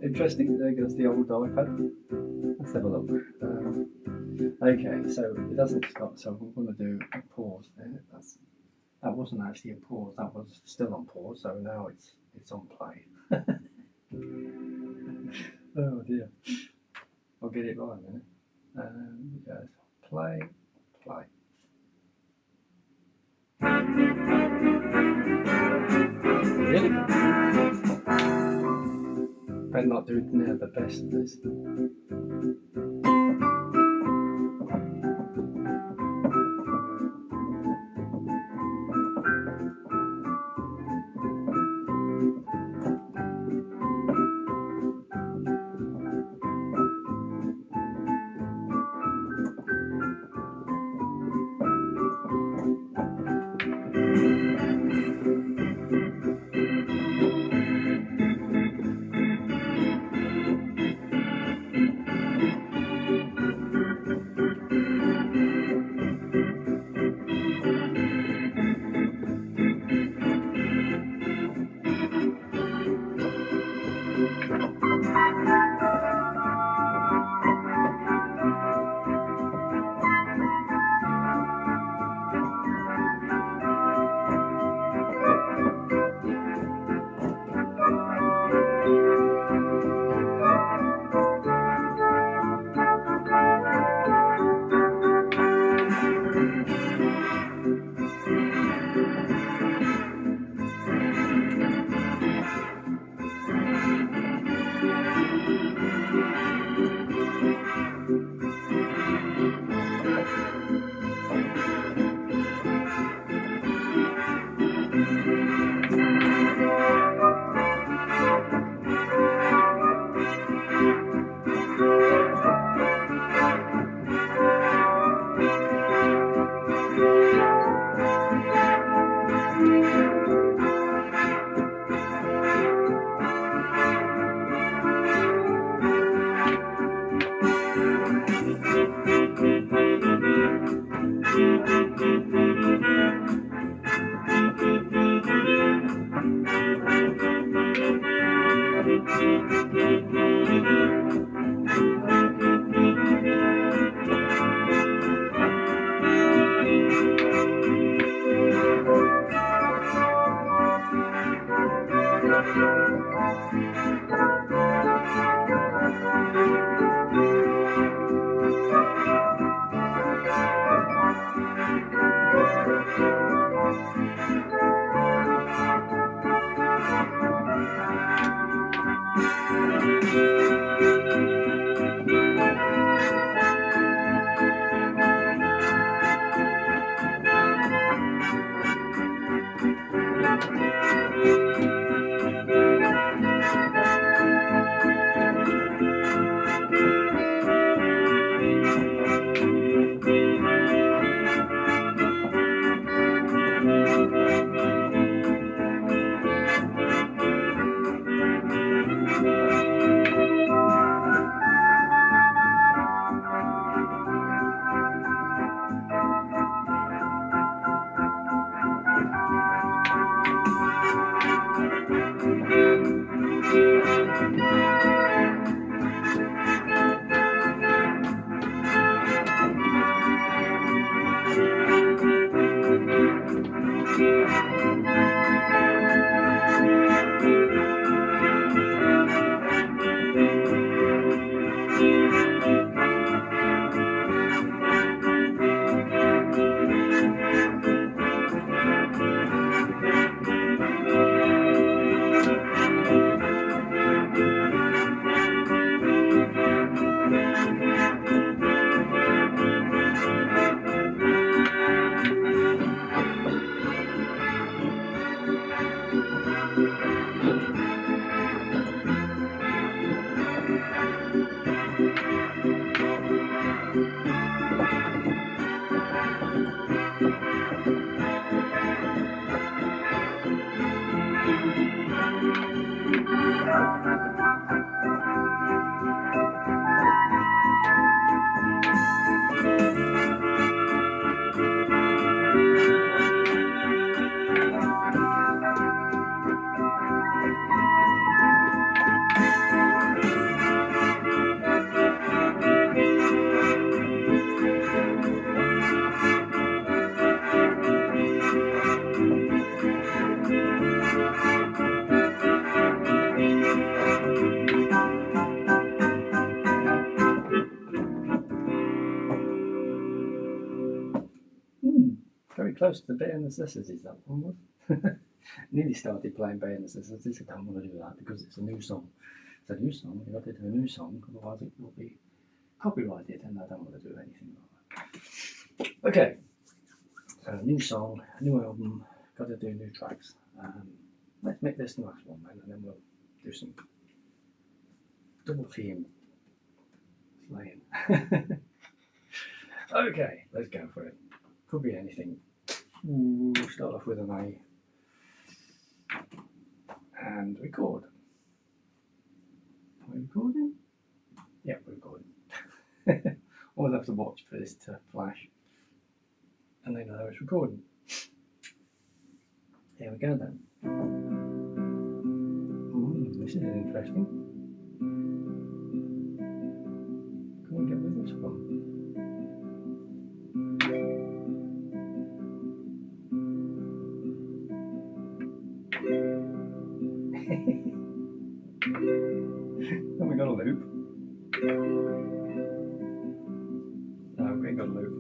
Interesting. There goes the old iPad. Let's have a look. Okay, so it doesn't stop. So we're going to do a pause there. That wasn't actually a pause. That was still on pause. So now it's on play. Oh dear. I'll get it right in a minute. Yes. Play. Really? Better not do it near the best of this. close to the bare necessities, that one was. Nearly started playing bare necessities. I don't want to do that because it's a new song. It's a new song. You've got to do a new song, otherwise it will be copyrighted, and I don't want to do anything like that. Okay, so new song, new album, got to do new tracks. Let's make this the last one then, and then we'll do some double theme slaying. Okay, let's go for it. Could be anything. We'll start off with an A and record. Are we recording? Yeah, we're recording. Always have to watch for this to flash, and then I know it's recording. Here we go then. This is interesting. Can we get with this one? Have we got a loop? No, we ain't got a loop.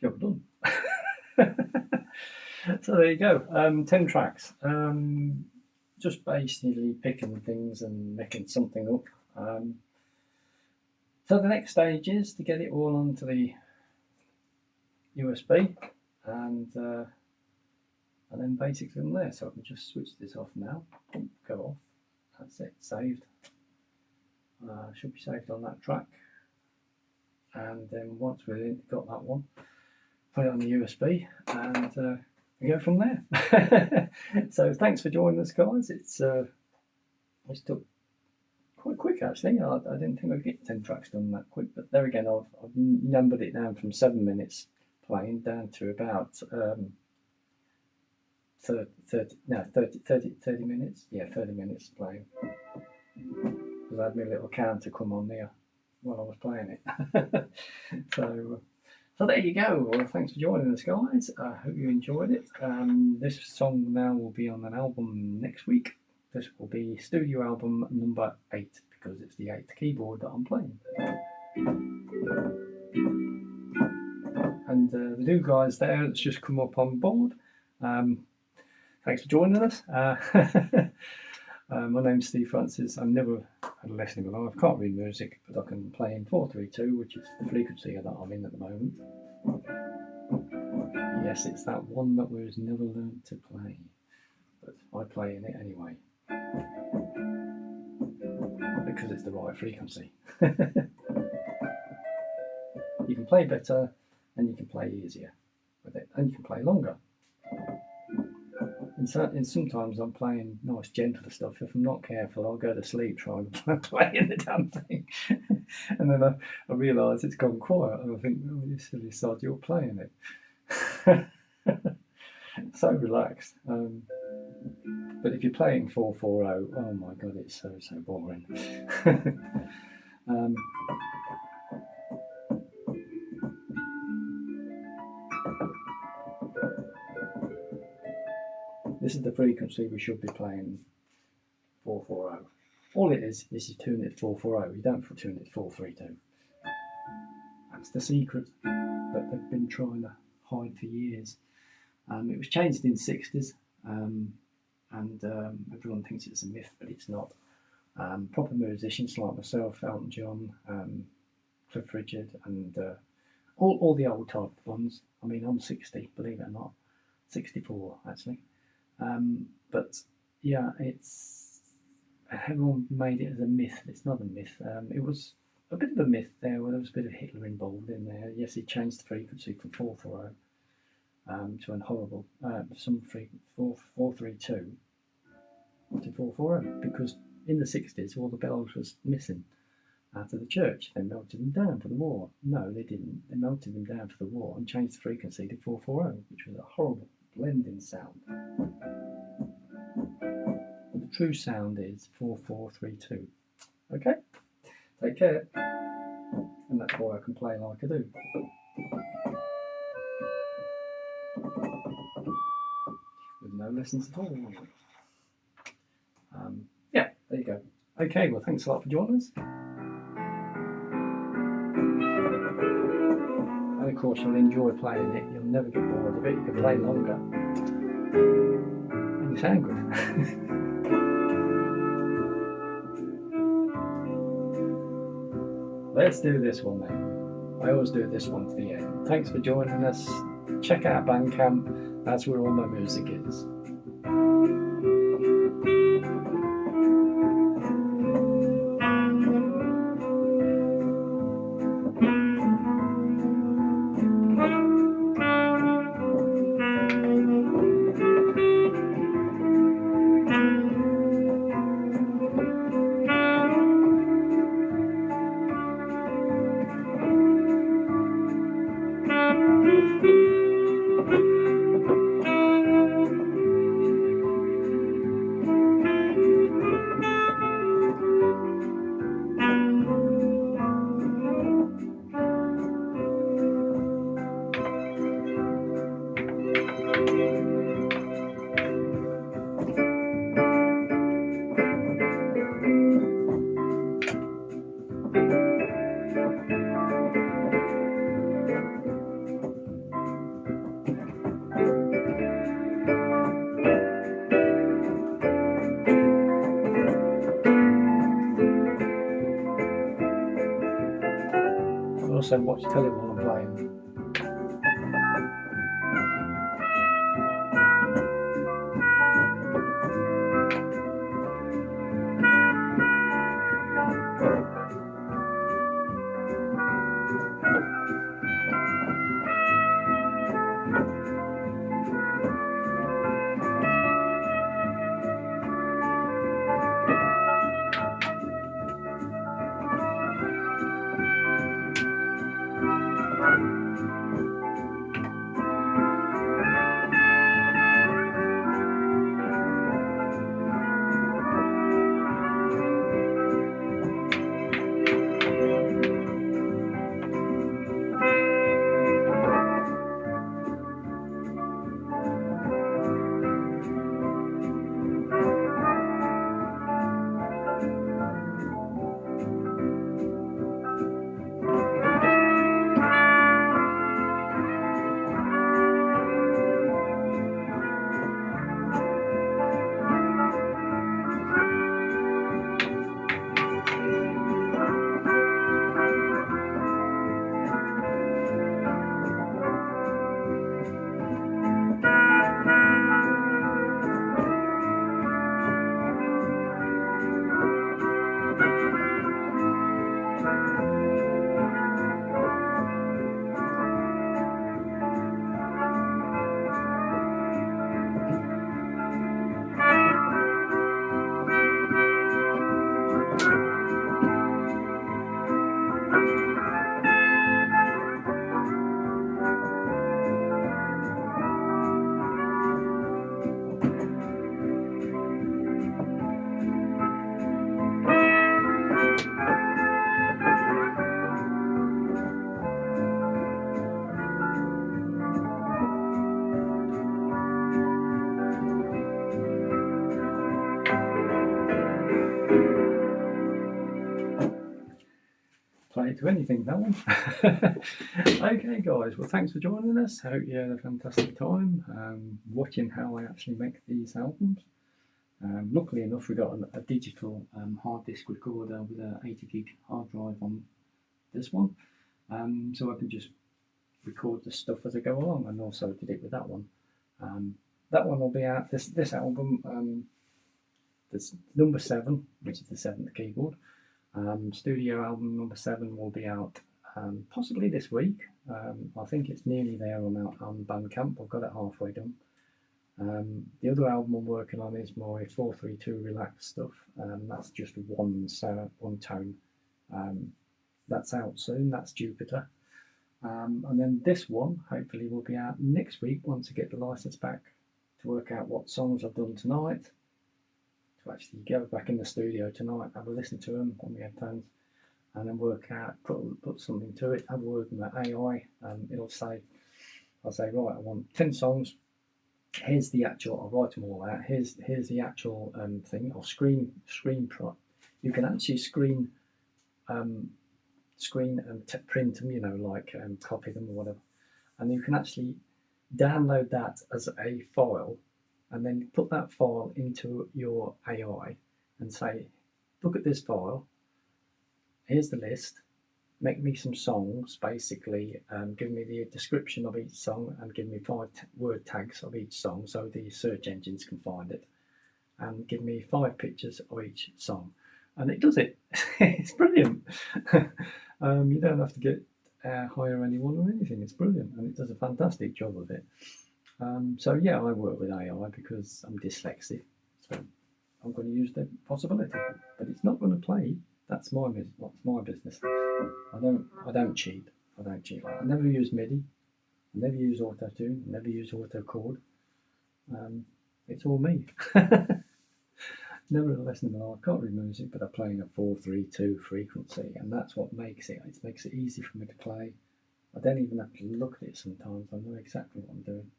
job done. So there you go, 10 tracks. Just basically picking things and making something up. So the next stage is to get it all onto the USB and then basically from there. So I can just switch this off now, go off, that's it, saved. Should be saved on that track, and then once we've got that one, put it on the USB and we go from there. So thanks for joining us, guys. It's took quite quick actually. I didn't think I'd get 10 tracks done that quick, but there again, I've numbered it down from 7 minutes playing down to about 30 minutes. Yeah, 30 minutes playing. Because I had my little counter come on there while I was playing it. So there you go. Well, thanks for joining us, guys. I hope you enjoyed it. This song now will be on an album next week. This will be studio album number 8 because it's the 8th keyboard that I'm playing. And the new guys there that's just come up on board, thanks for joining us. My name's Steve Francis. I've never had a lesson in my life. I can't read music, but I can play in 432, which is the frequency that I'm in at the moment. Yes, it's that one that was never learned to play, but I play in it anyway because it's the right frequency. You can play better and you can play easier with it, and you can play longer. And sometimes I'm playing nice gentler stuff. If I'm not careful, I'll go to sleep trying to play the damn thing. And then I realise it's gone quiet and I think, oh, you silly sod, you're playing it. So relaxed. But if you're playing 440, oh my god, it's so boring. This is the frequency we should be playing 440. All it is you tune it 440. You don't tune it 432. That's the secret that they've been trying to hide for years. It was changed in the 60s, and everyone thinks it's a myth, but it's not. Proper musicians like myself, Elton John, Cliff Richard, and all the old type ones. I mean, I'm 60, believe it or not, 64 actually. But yeah, everyone made it as a myth. It's not a myth. It was a bit of a myth there, where there was a bit of Hitler involved in there. Yes, he changed the frequency from 440 to an horrible 432 to 440, because in the 60s all the bells was missing out of the church. They melted them down for the war. No, they didn't. They melted them down for the war and changed the frequency to 440, which was a horrible blending sound. But the true sound is 4432. Okay, take care. And that's why I can play like I do. With no lessons at all. Yeah, there you go. Okay, well, thanks a lot for joining us. And of course, you'll enjoy playing it. You'll never get bored of it. You can play longer. And you sound good. Let's do this one then. I always do this one to the end. Thanks for joining us. Check out BANDCAMP. That's where all my music is. can also watch telly while I'm playing. Play it to anything, that one. Okay guys, well thanks for joining us. Hope you had a fantastic time watching how I actually make these albums. Luckily enough we got a digital hard disk recorder with an 80 gig hard drive on this one, so I can just record the stuff as I go along, and also did it with that one. That one will be out, this album, this number 7, which is the 7th keyboard. Studio album number 7 will be out possibly this week. I think it's nearly there on BANDCAMP. I've got it halfway done. The other album I'm working on is my 432 relaxed stuff. That's just one tone. That's out soon. That's Jupiter. And then this one hopefully will be out next week once I get the license back to work out what songs I've done tonight. To actually go back in the studio tonight, have a listen to them on the headphones, and then work out, put something to it, have a word with my AI, and I'll say, right, I want 10 songs. Here's the actual. I'll write them all out. Here's the actual thing. I'll screen print. You can actually screen and print them. You know, like copy them or whatever, and you can actually download that as a file. And then put that file into your AI and say, look at this file, here's the list, make me some songs, basically, give me the description of each song and give me 5 word tags of each song so the search engines can find it, and give me 5 pictures of each song. And it does it. It's brilliant. You don't have to hire anyone or anything, it's brilliant, and it does a fantastic job of it. So yeah, I work with AI because I'm dyslexic, so I'm going to use the possibility, but it's not going to play. That's my business. I don't cheat. I never use MIDI. I never use auto tune. I never use auto chord. It's all me. Nevertheless, I can't read music, but I play in a 4/3/2 frequency, and that's what makes it. It makes it easy for me to play. I don't even have to look at it sometimes. I know exactly what I'm doing.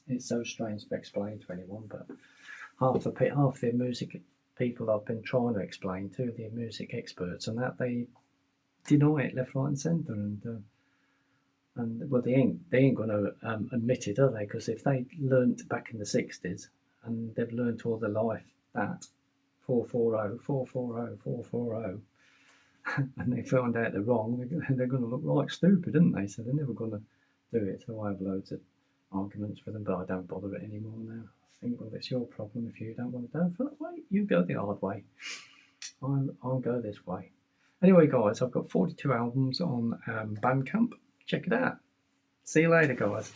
It's so strange to explain to anyone, but half the music people I've been trying to explain to, the music experts, and that they deny it left, right, and centre, and well, they ain't going to admit it, are they? Because if they learnt back in the 60s and they've learnt all their life that 4/4/0, 4/4/0, 4/4/0, and they found out they're wrong, they're going to look like stupid, aren't they? So they're never going to do it. So I have loads of arguments with them, but I don't bother it anymore now. I think, well, it's your problem if you don't want to go that way. You go the hard way. I'll go this way. Anyway, guys, I've got 42 albums on BANDCAMP. Check it out. See you later, guys.